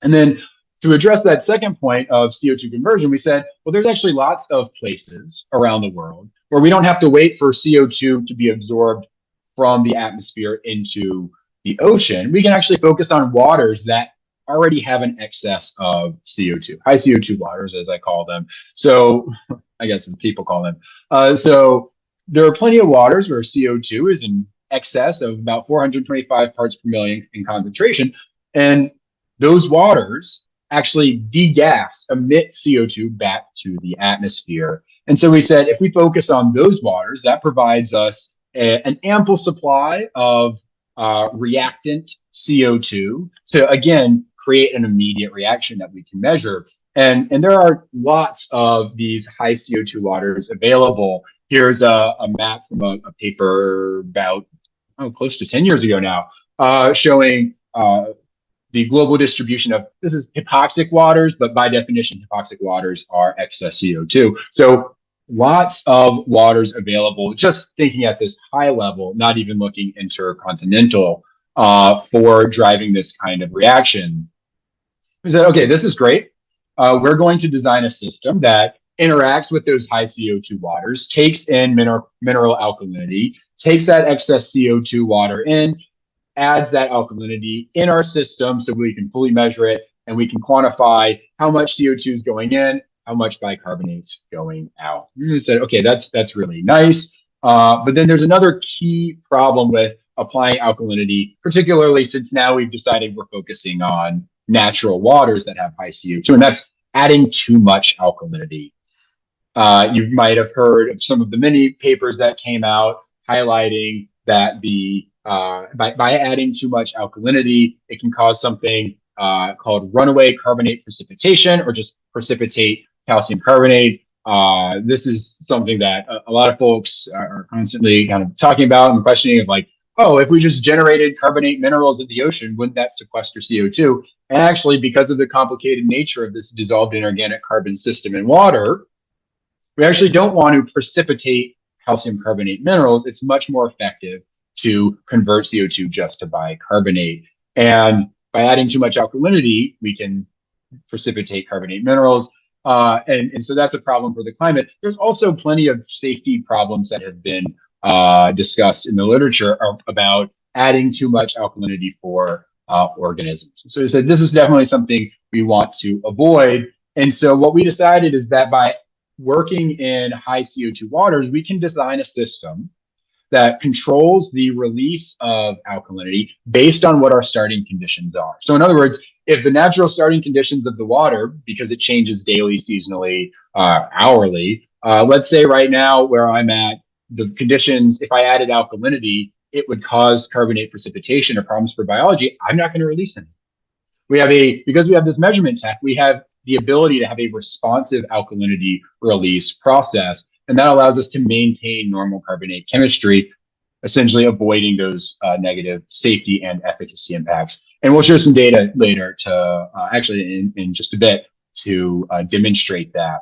And then to address that second point of CO2 conversion, we said, well, there's actually lots of places around the world where we don't have to wait for CO2 to be absorbed from the atmosphere into the ocean. We can actually focus on waters that already have an excess of CO2, high CO2 waters, as I call them. So I guess people call them. So there are plenty of waters where CO2 is in excess of about 425 parts per million in concentration. And those waters actually degas, emit CO2 back to the atmosphere. And so we said, if we focus on those waters, that provides us an ample supply of reactant CO2 to, again, create an immediate reaction that we can measure. And there are lots of these high CO2 waters available. Here's a map from a paper about close to 10 years ago now, showing the global distribution of, this is hypoxic waters, but by definition, hypoxic waters are excess CO2. So lots of waters available, just thinking at this high level, not even looking intercontinental, for driving this kind of reaction. We said, okay, this is great. We're going to design a system that interacts with those high CO2 waters, takes in mineral alkalinity, takes that excess CO2 water in, adds that alkalinity in our system so we can fully measure it and we can quantify how much CO2 is going in, how much bicarbonate's going out. We said, okay, that's really nice. But then there's another key problem with applying alkalinity, particularly since now we've decided we're focusing on natural waters that have high CO2, and that's adding too much alkalinity. You might have heard of some of the many papers that came out highlighting that by adding too much alkalinity, it can cause something called runaway carbonate precipitation, or just precipitate calcium carbonate. This is something that a lot of folks are constantly kind of talking about and questioning of, like, oh, if we just generated carbonate minerals in the ocean, wouldn't that sequester CO2? And actually, because of the complicated nature of this dissolved inorganic carbon system in water, we actually don't want to precipitate calcium carbonate minerals. It's much more effective to convert CO2 just to bicarbonate. And by adding too much alkalinity, we can precipitate carbonate minerals. And so that's a problem for the climate. There's also plenty of safety problems that have been discussed in the literature about adding too much alkalinity for organisms. So we said, this is definitely something we want to avoid. And so what we decided is that by working in high CO2 waters, we can design a system that controls the release of alkalinity based on what our starting conditions are. So in other words, if the natural starting conditions of the water, because it changes daily, seasonally, hourly, let's say right now where I'm at, the conditions, if I added alkalinity, it would cause carbonate precipitation or problems for biology, I'm not going to release any. Because we have this measurement tech, we have the ability to have a responsive alkalinity release process. And that allows us to maintain normal carbonate chemistry, essentially avoiding those negative safety and efficacy impacts. And we'll share some data later to actually in just a bit to demonstrate that.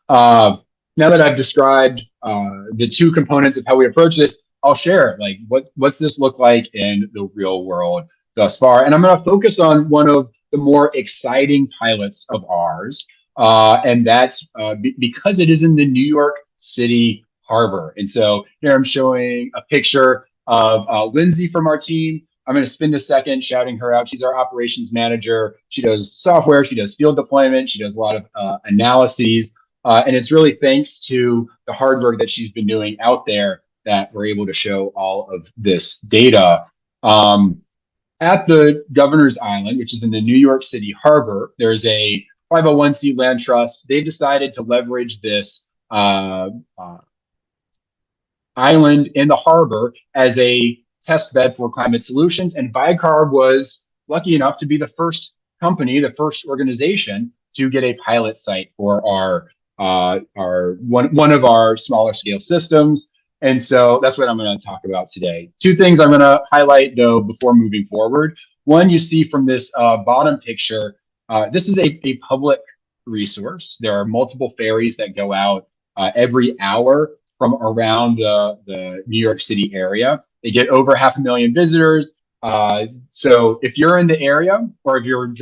Now that I've described the two components of how we approach this, I'll share, like, what's this look like in the real world thus far. And I'm going to focus on one of the more exciting pilots of ours, And that's because it is in the New York City harbor. And so here I'm showing a picture of Lindsay from our team. I'm going to spend a second shouting her out. She's our operations manager. She does software. She does field deployment. She does a lot of analyses. And it's really thanks to the hard work that she's been doing out there that we're able to show all of this data. At the Governor's Island, which is in the New York City harbor, there's a 501c land trust. They've decided to leverage this island in the harbor as a test bed for climate solutions. And Vycarb was lucky enough to be the first company, the first organization to get a pilot site for our one of our smaller scale systems. And so that's what I'm going to talk about today. Two things I'm going to highlight though before moving forward. One, you see from this bottom picture, this is a public resource. There are multiple ferries that go out every hour from around the New York City area. They get over 500,000 visitors. So if you're in the area or if you're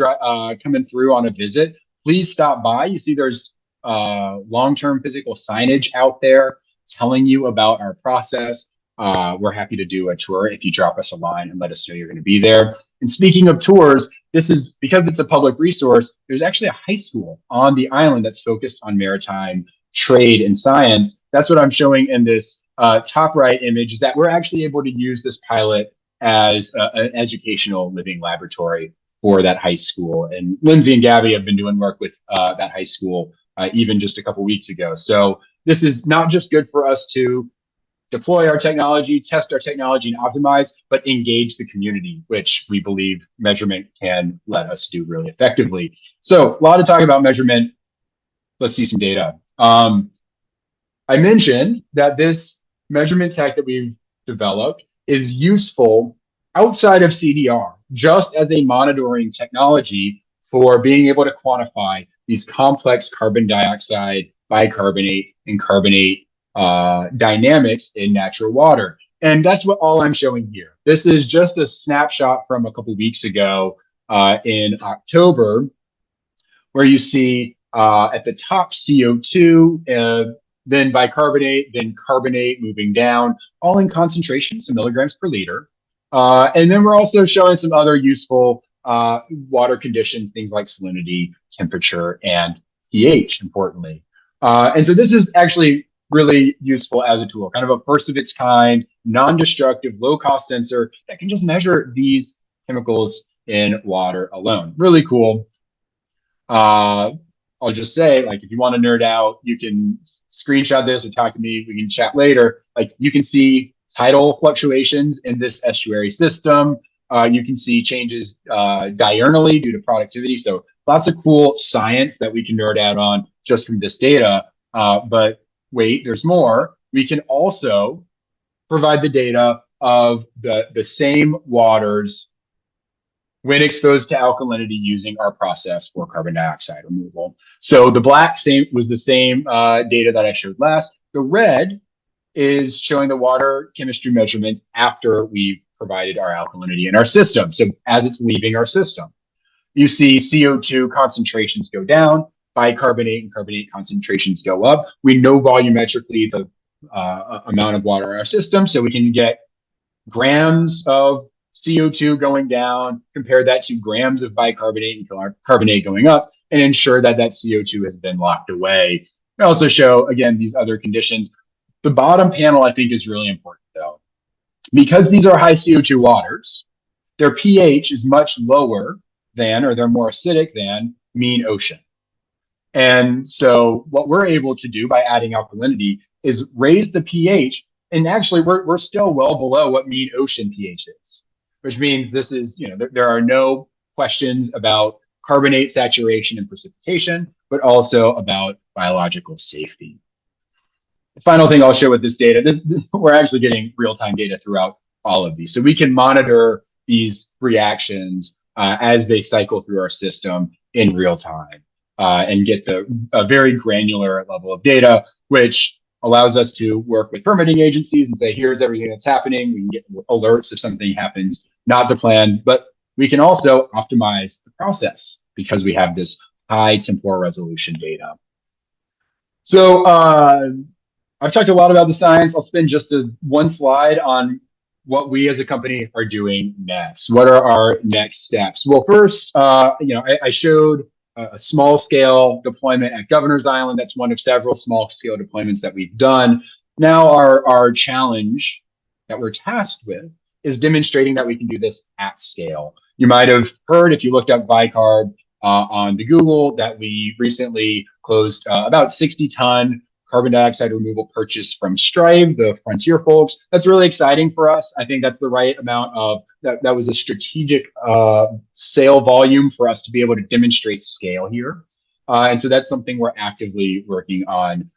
coming through on a visit, please stop by. You see there's long-term physical signage out there telling you about our process. We're happy to do a tour if you drop us a line and let us know you're going to be there. And speaking of tours, this is because it's a public resource. There's actually a high school on the island that's focused on maritime trade and science. That's what I'm showing in this top right image, is that we're actually able to use this pilot as an educational living laboratory for that high school. And Lindsay and Gabby have been doing work with that high school even just a couple weeks ago. So this is not just good for us to deploy our technology, test our technology, and optimize, but engage the community, which we believe measurement can let us do really effectively. So a lot of talk about measurement. Let's see some data. I mentioned that this measurement tech that we've developed is useful outside of CDR, just as a monitoring technology for being able to quantify these complex carbon dioxide, bicarbonate, and carbonate dynamics in natural water. And that's what all I'm showing here. This is just a snapshot from a couple weeks ago in October, where you see at the top CO2, then bicarbonate, then carbonate moving down, all in concentrations, so milligrams per liter. And then we're also showing some other useful water conditions, things like salinity, temperature, and pH, importantly. And so this is actually really useful as a tool, kind of a first of its kind, non-destructive, low-cost sensor that can just measure these chemicals in water alone. Really cool. I'll just say, like, if you want to nerd out, you can screenshot this or talk to me. We can chat later. Like, you can see tidal fluctuations in this estuary system. You can see changes diurnally due to productivity. So lots of cool science that we can nerd out on just from this data. But wait, there's more. We can also provide the data of the same waters when exposed to alkalinity using our process for carbon dioxide removal. So the black was the same data that I showed last. The red is showing the water chemistry measurements after we've provided our alkalinity in our system. So as it's leaving our system, you see CO2 concentrations go down, bicarbonate and carbonate concentrations go up. We know volumetrically the amount of water in our system, so we can get grams of CO2 going down, compare that to grams of bicarbonate and carbonate going up, and ensure that that CO2 has been locked away. I also show, again, these other conditions. The bottom panel, I think, is really important, though. Because these are high CO2 waters, their pH is much lower than, or they're more acidic than, mean ocean. And so what we're able to do by adding alkalinity is raise the pH, and actually we're still well below what mean ocean pH is, which means this is, there are no questions about carbonate saturation and precipitation, but also about biological safety. The final thing I'll share with this data, we're actually getting real-time data throughout all of these. So we can monitor these reactions as they cycle through our system in real time and get a very granular level of data, which allows us to work with permitting agencies and say, here's everything that's happening. We can get alerts if something happens not to plan, but we can also optimize the process because we have this high temporal resolution data. So I've talked a lot about the science. I'll spend just one slide on what we as a company are doing next. What are our next steps? Well, first, I showed a small scale deployment at Governor's Island. That's one of several small scale deployments that we've done. Now our challenge that we're tasked with is demonstrating that we can do this at scale. You might have heard, if you looked up Vycarb on the Google, that we recently closed about 60-ton carbon dioxide removal purchase from Strive, the Frontier folks. That's really exciting for us. I think that's the right amount of, that was a strategic sale volume for us to be able to demonstrate scale here. And so that's something we're actively working on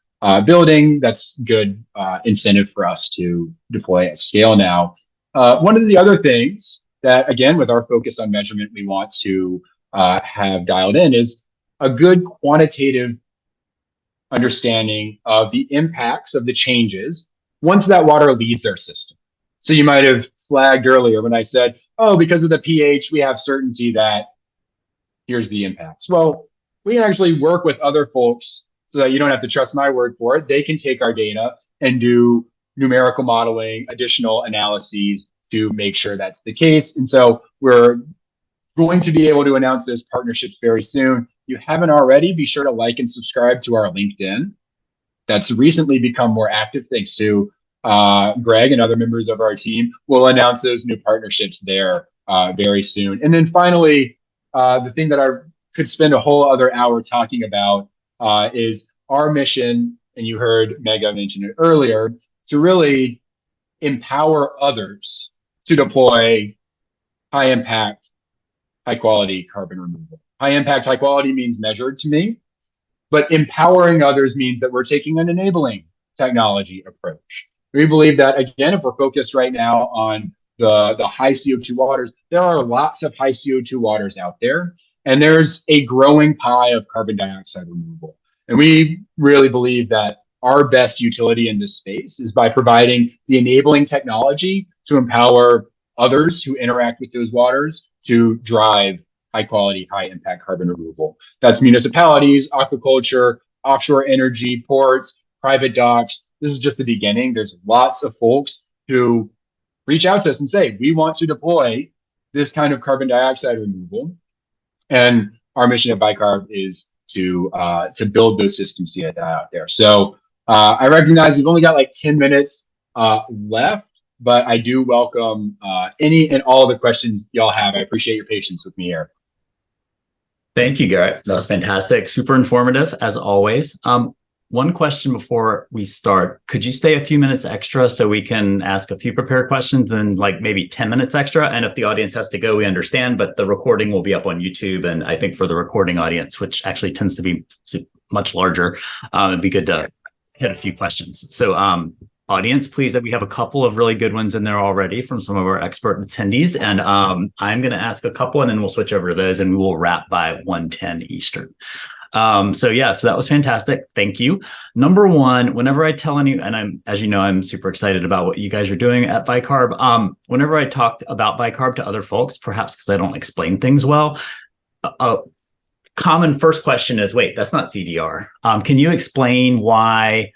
building. That's good incentive for us to deploy at scale now. One of the other things that, again, with our focus on measurement, we want to have dialed in is a good quantitative understanding of the impacts of the changes once that water leaves their system. So you might have flagged earlier when I said, oh, because of the pH, we have certainty that here's the impacts. Well, we can actually work with other folks so that you don't have to trust my word for it. They can take our data and do numerical modeling, additional analyses to make sure that's the case. And so we're going to be able to announce those partnerships very soon. If you haven't already, be sure to like and subscribe to our LinkedIn. That's recently become more active thanks to Greg and other members of our team. We'll announce those new partnerships there very soon. And then finally, the thing that I could spend a whole other hour talking about is our mission, and you heard Mega mention it earlier, to really empower others to deploy high impact, high quality carbon removal. High impact, high quality means measured to me, but empowering others means that we're taking an enabling technology approach. We believe that, again, if we're focused right now on the high CO2 waters, there are lots of high CO2 waters out there, and there's a growing pie of carbon dioxide removal. And we really believe that our best utility in this space is by providing the enabling technology to empower others who interact with those waters to drive high quality, high impact carbon removal. That's municipalities, aquaculture, offshore energy, ports, private docks. This is just the beginning. There's lots of folks who reach out to us and say, we want to deploy this kind of carbon dioxide removal. And our mission at Vycarb is to build those systems to get that out there. So I recognize we've only got like 10 minutes left, but I do welcome any and all the questions y'all have. I appreciate your patience with me here. Thank you, Garrett. That was fantastic. Super informative, as always. One question before we start. Could you stay a few minutes extra so we can ask a few prepared questions and like maybe 10 minutes extra? And if the audience has to go, we understand, but the recording will be up on YouTube. And I think for the recording audience, which actually tends to be much larger, it'd be good to hit a few questions. So audience, please, that we have a couple of really good ones in there already from some of our expert attendees. And I'm going to ask a couple and then we'll switch over to those and we will wrap by 1:10 Eastern. So that was fantastic. Thank you. Number one, whenever I tell any, and as you know, I'm super excited about what you guys are doing at Vycarb. Whenever I talk about Vycarb to other folks, perhaps because I don't explain things well, a common first question is, wait, that's not CDR. Can you explain why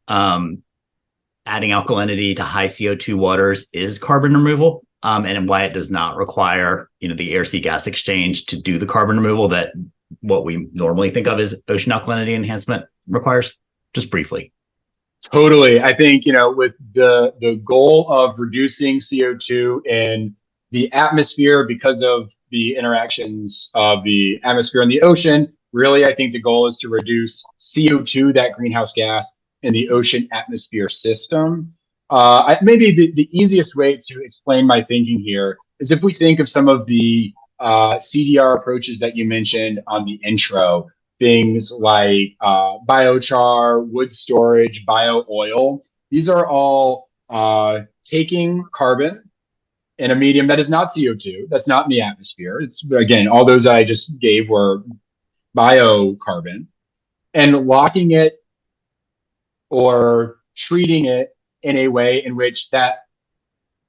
adding alkalinity to high CO2 waters is carbon removal, and why it does not require, the air-sea gas exchange to do the carbon removal that what we normally think of as ocean alkalinity enhancement requires? Just briefly. Totally. I think, with the goal of reducing CO2 in the atmosphere because of the interactions of the atmosphere and the ocean, really, I think the goal is to reduce CO2, that greenhouse gas, in the ocean atmosphere system. Maybe the easiest way to explain my thinking here is if we think of some of the CDR approaches that you mentioned on the intro, things like biochar, wood storage, bio oil. These are all taking carbon in a medium that is not CO2, that's not in the atmosphere. It's, again, all those I just gave were biocarbon, and locking it or treating it in a way in which that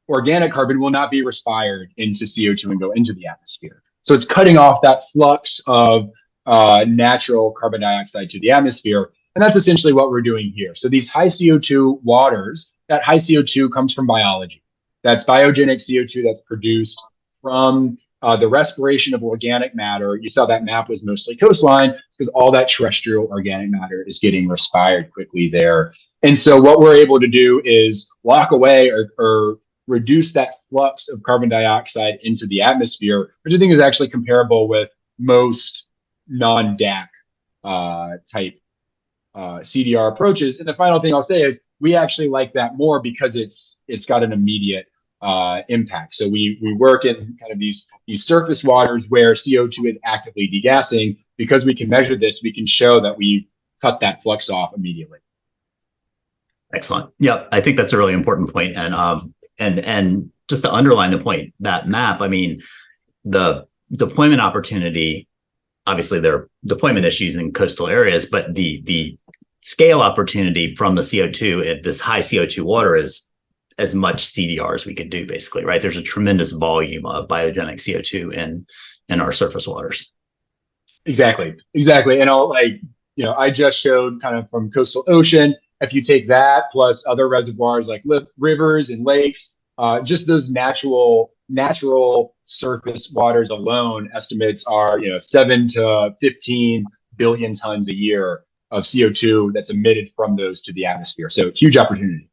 organic carbon will not be respired into CO2 and go into the atmosphere. So it's cutting off that flux of natural carbon dioxide to the atmosphere. And that's essentially what we're doing here. So these high CO2 waters, that high CO2 comes from biology. That's biogenic CO2 that's produced from the respiration of organic matter. You saw that map was mostly coastline because all that terrestrial organic matter is getting respired quickly there. And so what we're able to do is lock away or reduce that flux of carbon dioxide into the atmosphere, which I think is actually comparable with most non-DAC type CDR approaches. And the final thing I'll say is we actually like that more because it's got an immediate impact. So we work in kind of these surface waters where CO2 is actively degassing. Because we can measure this, we can show that we cut that flux off immediately. Excellent. Yep, I think that's a really important point. And just to underline the point, that map, I mean, the deployment opportunity, obviously there are deployment issues in coastal areas, but the scale opportunity from the CO2 at this high CO2 water is as much CDR as we could do, basically, right? There's a tremendous volume of biogenic CO2 in our surface waters. Exactly. And I just showed kind of from coastal ocean. If you take that plus other reservoirs like rivers and lakes, just those natural surface waters alone, estimates are 7 to 15 billion tons a year of CO2 that's emitted from those to the atmosphere. So huge opportunity.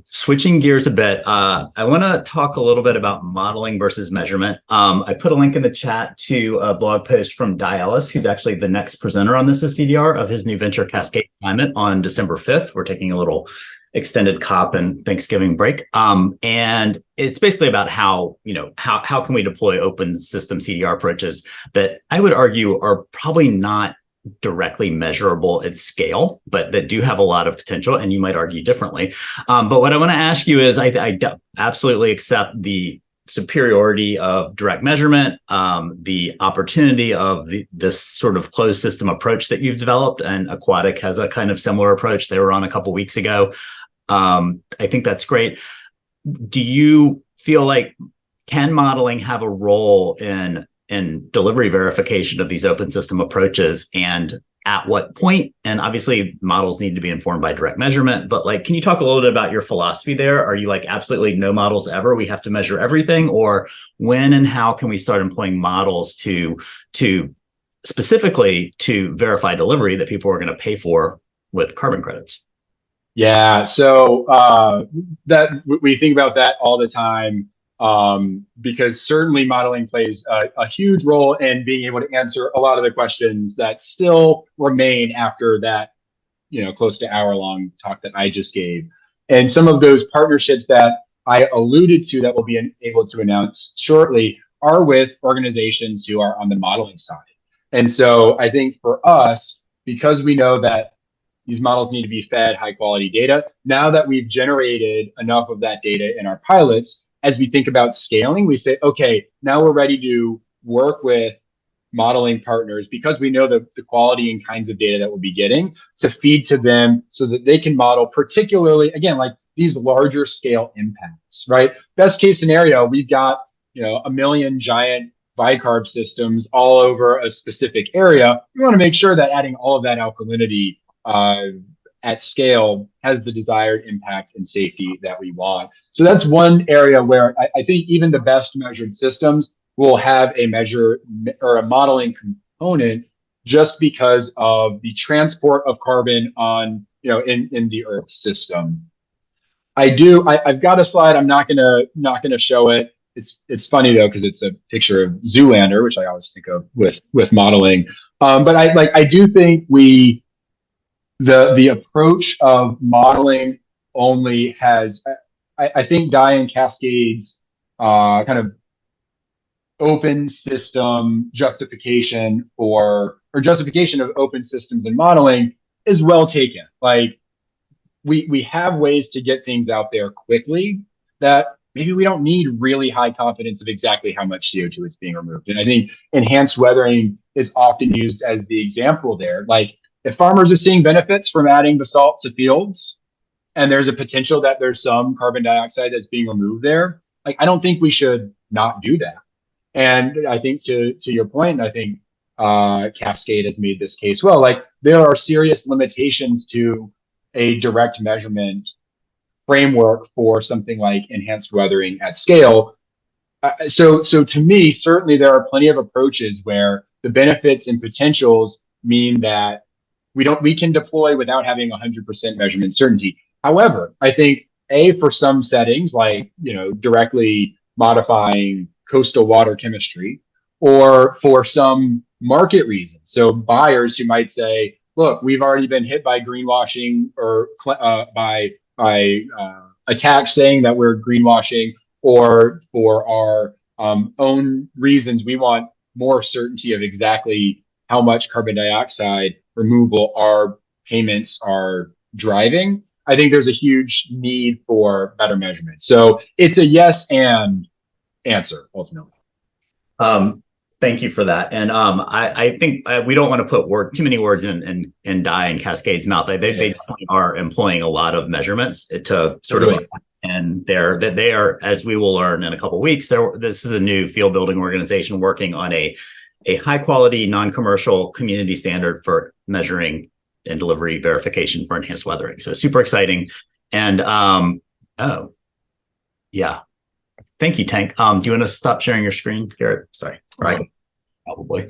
Switching gears a bit, I want to talk a little bit about modeling versus measurement. I put a link in the chat to a blog post from Di Ellis, who's actually the next presenter on This Is CDR, of his new venture Cascade Climate on December 5th. We're taking a little extended COP and Thanksgiving break. And it's basically about how can we deploy open system CDR approaches that I would argue are probably not directly measurable at scale, but that do have a lot of potential, and you might argue differently. But what I want to ask you is, I absolutely accept the superiority of direct measurement, the opportunity of this sort of closed system approach that you've developed, and Aquatic has a kind of similar approach. They were on a couple of weeks ago. I think that's great. Do you feel like, can modeling have a role in delivery verification of these open system approaches, and at what point? And obviously models need to be informed by direct measurement, but can you talk a little bit about your philosophy there? Are you absolutely no models ever, we have to measure everything? Or when and how can we start employing models to specifically to verify delivery that people are going to pay for with carbon credits? Yeah, so that we think about that all the time. Because certainly modeling plays a huge role in being able to answer a lot of the questions that still remain after that, close to hour-long talk that I just gave. And some of those partnerships that I alluded to that we'll be able to announce shortly are with organizations who are on the modeling side. And so I think for us, because we know that these models need to be fed high-quality data, now that we've generated enough of that data in our pilots, as we think about scaling, we say, okay, now we're ready to work with modeling partners, because we know the quality and kinds of data that we'll be getting, to feed to them so that they can model, particularly, again, these larger scale impacts, right? Best case scenario, we've got, 1 million giant Vycarb systems all over a specific area. We want to make sure that adding all of that alkalinity at scale has the desired impact and safety that we want. So that's one area where I think even the best measured systems will have a measure or a modeling component, just because of the transport of carbon on, in the Earth system. I've got a slide. I'm not gonna show it. It's funny though, because it's a picture of Zoolander, which I always think of with modeling. But I do think the approach of modeling only has, I think, Di and Cascade's kind of open system justification or justification of open systems and modeling is well taken. We have ways to get things out there quickly that maybe we don't need really high confidence of exactly how much CO2 is being removed. And I think enhanced weathering is often used as the example there. If farmers are seeing benefits from adding basalt to fields, and there's a potential that there's some carbon dioxide that's being removed there, I don't think we should not do that. And I think to your point, I think Cascade has made this case well. Like there are serious limitations to a direct measurement framework for something like enhanced weathering at scale. So to me, certainly there are plenty of approaches where the benefits and potentials mean that we can deploy without having 100% measurement certainty. However, I think for some settings like, directly modifying coastal water chemistry, or for some market reasons. So buyers who might say, look, we've already been hit by greenwashing or by attacks saying that we're greenwashing, or for our own reasons, we want more certainty of exactly how much carbon dioxide removal our payments are driving. I think there's a huge need for better measurement. So it's a yes and answer ultimately. Thank you for that. And I think we don't want to put too many words in Dye and Cascade's mouth. They definitely are employing a lot of measurements to sort of, and they are, as we will learn in a couple of weeks, this is a new field building organization working on a high quality, non-commercial community standard for measuring and delivery verification for enhanced weathering. So super exciting. And oh, yeah. Thank you, Tank. Do you want to stop sharing your screen, Garrett? Sorry. Or I can probably.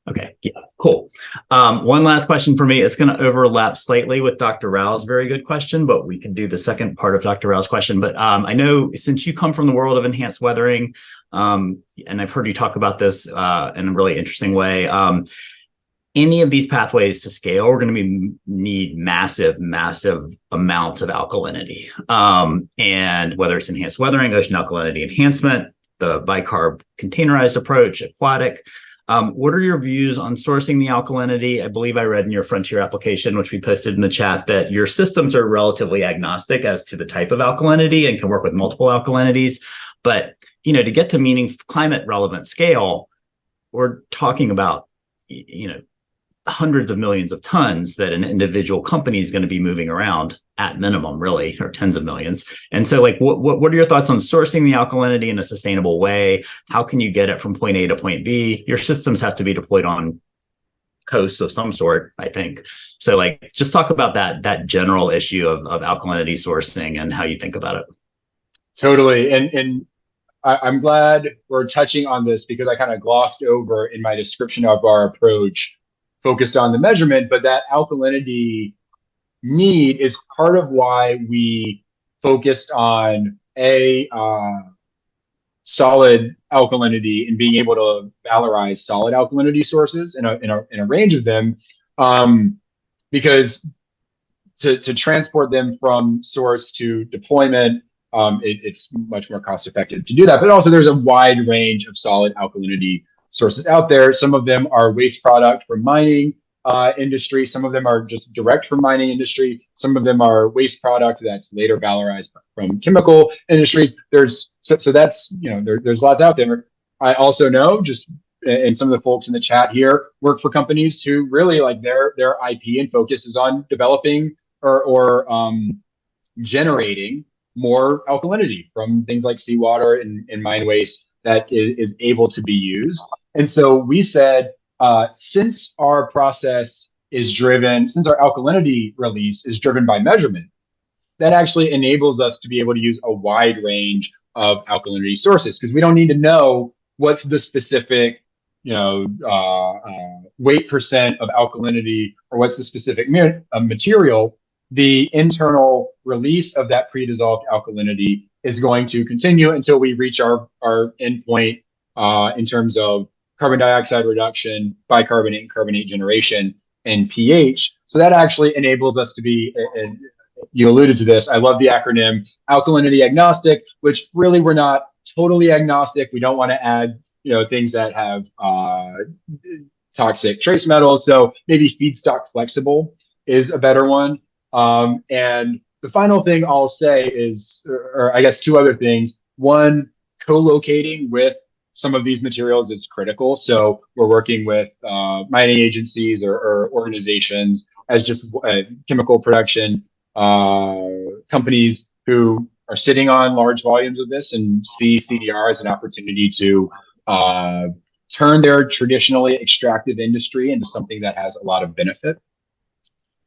Okay. Yeah. Cool. One last question for me. It's going to overlap slightly with Dr. Rao's very good question, but we can do the second part of Dr. Rao's question. But I know since you come from the world of enhanced weathering, and I've heard you talk about this in a really interesting way. Any of these pathways to scale are going to need massive amounts of alkalinity. And whether it's enhanced weathering, ocean alkalinity enhancement, the Vycarb containerized approach, aquatic. What are your views on sourcing the alkalinity? I believe I read in your Frontier application, which we posted in the chat, that your systems are relatively agnostic as to the type of alkalinity and can work with multiple alkalinities. But, to get to meaningful climate relevant scale, we're talking about, hundreds of millions of tons that an individual company is going to be moving around at minimum, really, or tens of millions. And so what are your thoughts on sourcing the alkalinity in a sustainable way? How can you get it from point A to point B? Your systems have to be deployed on coasts of some sort, I think. So just talk about that general issue of alkalinity sourcing and how you think about it. Totally. And I'm glad we're touching on this because I kind of glossed over in my description of our approach, focused on the measurement, but that alkalinity need is part of why we focused on solid alkalinity and being able to valorize solid alkalinity sources in a range of them, because to transport them from source to deployment, it's much more cost effective to do that. But also there's a wide range of solid alkalinity sources out there. Some of them are waste product from mining industry. Some of them are just direct from mining industry. Some of them are waste product that's later valorized from chemical industries. There's lots out there. I also know, just and some of the folks in the chat here work for companies who really their IP and focus is on developing or generating more alkalinity from things like seawater and mine waste that is able to be used. And so we said, since our alkalinity release is driven by measurement, that actually enables us to be able to use a wide range of alkalinity sources, because we don't need to know what's the specific, weight percent of alkalinity or what's the specific material. The internal release of that pre-dissolved alkalinity is going to continue until we reach our endpoint in terms of carbon dioxide reduction, bicarbonate and carbonate generation, and pH. So that actually enables us to be, and you alluded to this, I love the acronym alkalinity agnostic, which really we're not totally agnostic. We don't want to add, things that have toxic trace metals. So maybe feedstock flexible is a better one. And the final thing I'll say is, or I guess two other things. One, co-locating with some of these materials is critical. So we're working with mining agencies or organizations as just chemical production companies who are sitting on large volumes of this and see CDR as an opportunity to turn their traditionally extractive industry into something that has a lot of benefit.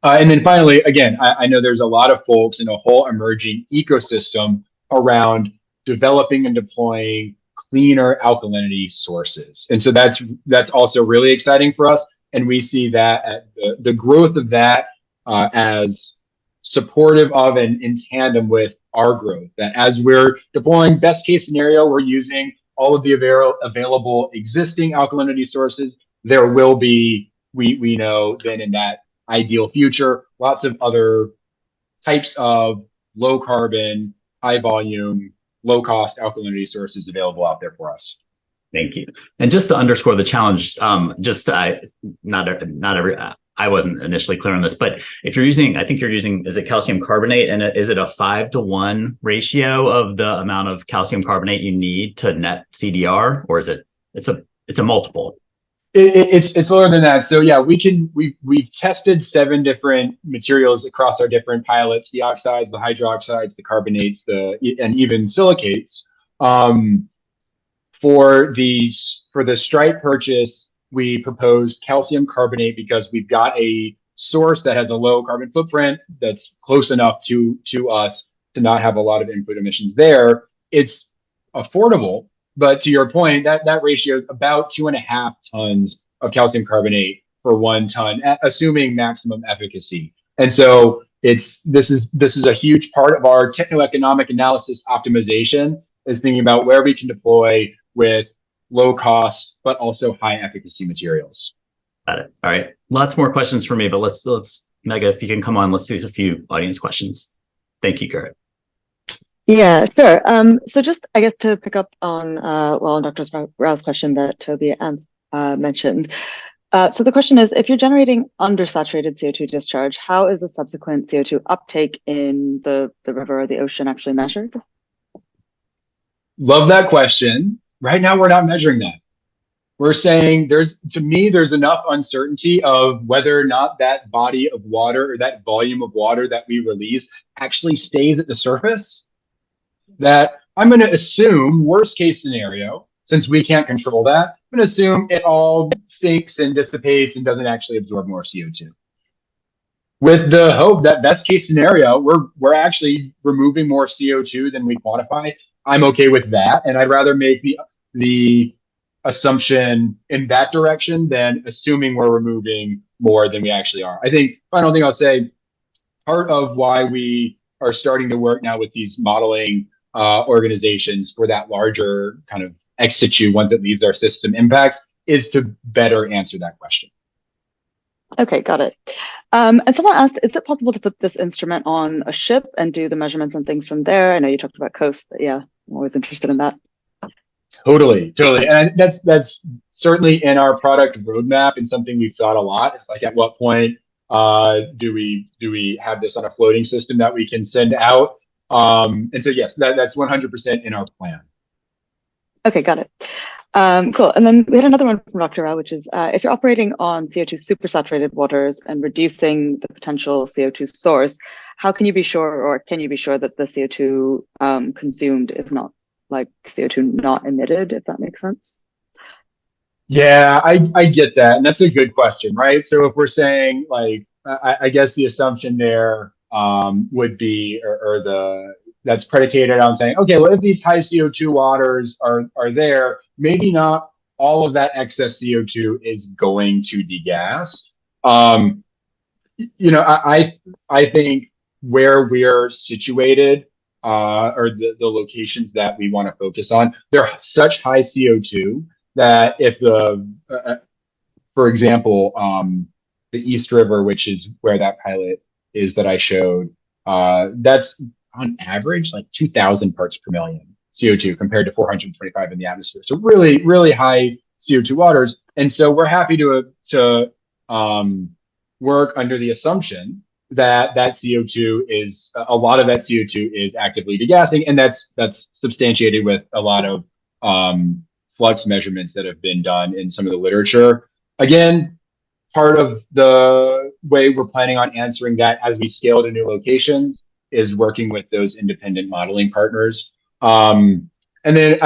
And then finally, again, I know there's a lot of folks in a whole emerging ecosystem around developing and deploying cleaner alkalinity sources. And so that's also really exciting for us. And we see that the growth of that as supportive of and in tandem with our growth. That as we're deploying, best case scenario, we're using all of the available existing alkalinity sources. There will be, we know then in that ideal future, lots of other types of low carbon, high volume, low cost alkalinity sources available out there for us. Thank you. And just to underscore the challenge, I wasn't initially clear on this, but if you're using, I think you're using, is it calcium carbonate? And is it a 5-to-1 ratio of the amount of calcium carbonate you need to net CDR, or is it's a multiple? It's lower than that. So yeah, we've tested 7 different materials across our different pilots: the oxides, the hydroxides, the carbonates, and even silicates. For the Stripe purchase, we proposed calcium carbonate because we've got a source that has a low carbon footprint that's close enough to us to not have a lot of input emissions there. It's affordable, but to your point, that ratio is about 2.5 tons of calcium carbonate for 1 ton, assuming maximum efficacy. And so this is a huge part of our techno-economic analysis optimization, is thinking about where we can deploy with low cost, but also high efficacy materials. Got it. All right. Lots more questions for me, but let's Mega, if you can come on, let's do a few audience questions. Thank you, Garrett. Yeah, sure. So just, I guess, to pick up on, Dr. Rao's question that Toby mentioned. So the question is, if you're generating undersaturated CO2 discharge, how is the subsequent CO2 uptake in the river or the ocean actually measured? Love that question. Right now, we're not measuring that. We're saying there's enough uncertainty of whether or not that body of water or that volume of water that we release actually stays at the surface, that I'm going to assume, worst case scenario, since we can't control that, I'm going to assume it all sinks and dissipates and doesn't actually absorb more CO2. With the hope that best case scenario, we're actually removing more CO2 than we quantify. I'm okay with that, and I'd rather make the assumption in that direction than assuming we're removing more than we actually are. I think final thing I'll say, part of why we are starting to work now with these modeling organizations for that larger kind of ex situ, ones that leaves our system impacts, is to better answer that question. Okay, got it. And someone asked, is it possible to put this instrument on a ship and do the measurements and things from there? I know you talked about coast, but yeah, I'm always interested in that. Totally. And that's certainly in our product roadmap and something we've thought a lot. It's like, at what point do we have this on a floating system that we can send out? And so, yes, that's 100% in our plan. Okay, got it. Cool. And then we had another one from Dr. Rao, which is, if you're operating on CO2 supersaturated waters and reducing the potential CO2 source, how can you be sure, or can you be sure that the CO2 consumed is not like CO2 not emitted, if that makes sense? Yeah, I get that. And that's a good question, right? So if we're saying, like, I guess the assumption there would be, that's predicated on saying, okay, well, if these high CO2 waters are there, maybe not all of that excess CO2 is going to degas. I think where we're situated, or the locations that we want to focus on, they're such high CO2 that if for example, the East River, which is where that pilot is that I showed, that's on average like 2,000 parts per million CO2 compared to 425 in the atmosphere. So really, really high CO2 waters. And so we're happy to work under the assumption that CO2 is, a lot of that CO2 is actively degassing, and that's substantiated with a lot of flux measurements that have been done in some of the literature. Again, part of the way we're planning on answering that as we scale to new locations is working with those independent modeling partners. And then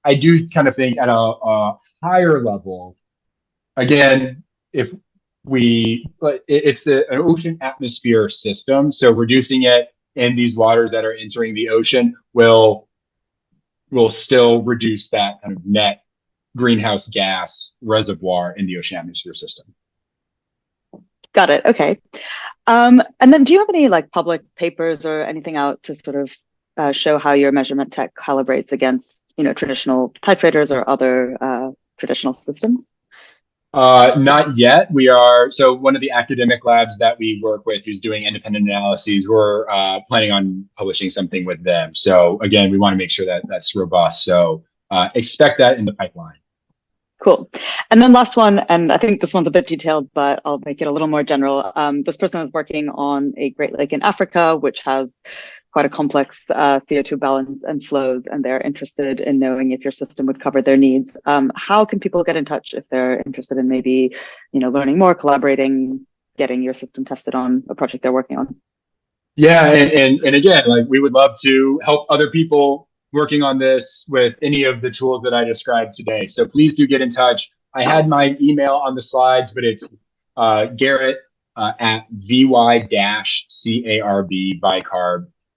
I do kind of think at a higher level, again, if it's an ocean atmosphere system, so reducing it in these waters that are entering the ocean will still reduce that kind of net greenhouse gas reservoir in the ocean atmosphere system. Got it. Okay. And then do you have any like public papers or anything out to sort of show how your measurement tech calibrates against, traditional typewriters or other traditional systems? Not yet. So one of the academic labs that we work with who's doing independent analyses, we're planning on publishing something with them. So again, we want to make sure that that's robust. So expect that in the pipeline. Cool. And then last one, and I think this one's a bit detailed, but I'll make it a little more general. This person is working on a Great Lake in Africa, which has quite a complex CO2 balance and flows, and they're interested in knowing if your system would cover their needs. How can people get in touch if they're interested in maybe, learning more, collaborating, getting your system tested on a project they're working on? Yeah, and again, like we would love to help other people working on this with any of the tools that I described today. So please do get in touch. I had my email on the slides, but it's Garrett at vy-carb,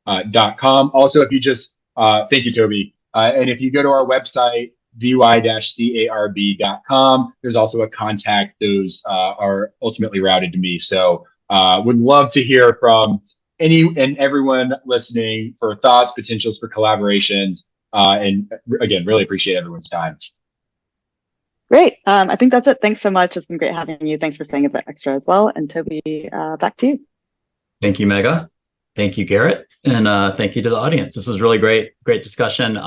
Vycarb.com. Also, if you just, thank you, Toby. And if you go to our website, vy-carb.com, there's also a contact. Those are ultimately routed to me. So would love to hear from any and everyone listening for thoughts, potentials for collaborations. And again, really appreciate everyone's time. Great. I think that's it. Thanks so much. It's been great having you. Thanks for staying a bit extra as well. And Toby, back to you. Thank you, Mega. Thank you, Garrett. And thank you to the audience. This is really great discussion.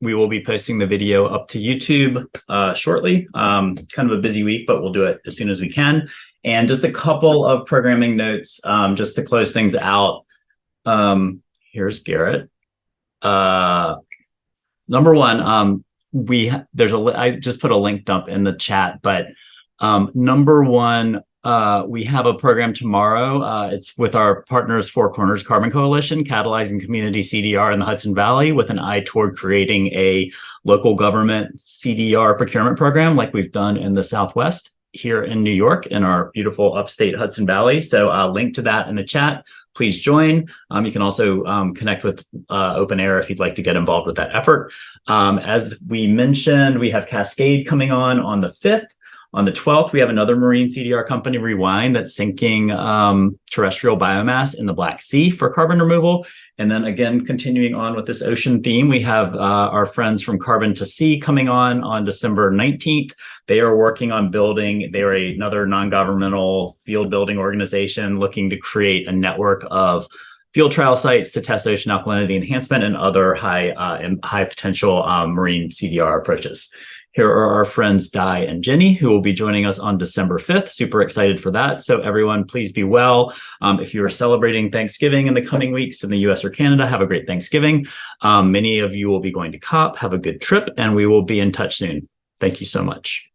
We will be posting the video up to YouTube shortly. Kind of a busy week, but we'll do it as soon as we can. And just a couple of programming notes just to close things out. Here's Garrett. Number one, I just put a link dump in the chat, but number one, we have a program tomorrow. It's with our partners, Four Corners Carbon Coalition, catalyzing community CDR in the Hudson Valley with an eye toward creating a local government CDR procurement program like we've done in the Southwest here in New York in our beautiful upstate Hudson Valley. So I'll link to that in the chat. Please join. You can also connect with OpenAir if you'd like to get involved with that effort. As we mentioned, we have Cascade coming on the 5th. On the 12th, we have another marine CDR company, Rewind, that's sinking terrestrial biomass in the Black Sea for carbon removal. And then again, continuing on with this ocean theme, we have our friends from Carbon to Sea coming on December 19th. They are working on they're another non-governmental field building organization looking to create a network of field trial sites to test ocean alkalinity enhancement and other high potential marine CDR approaches. Here are our friends Di and Jenny, who will be joining us on December 5th. Super excited for that. So everyone, please be well. If you are celebrating Thanksgiving in the coming weeks in the US or Canada, have a great Thanksgiving. Many of you will be going to COP. Have a good trip, and we will be in touch soon. Thank you so much.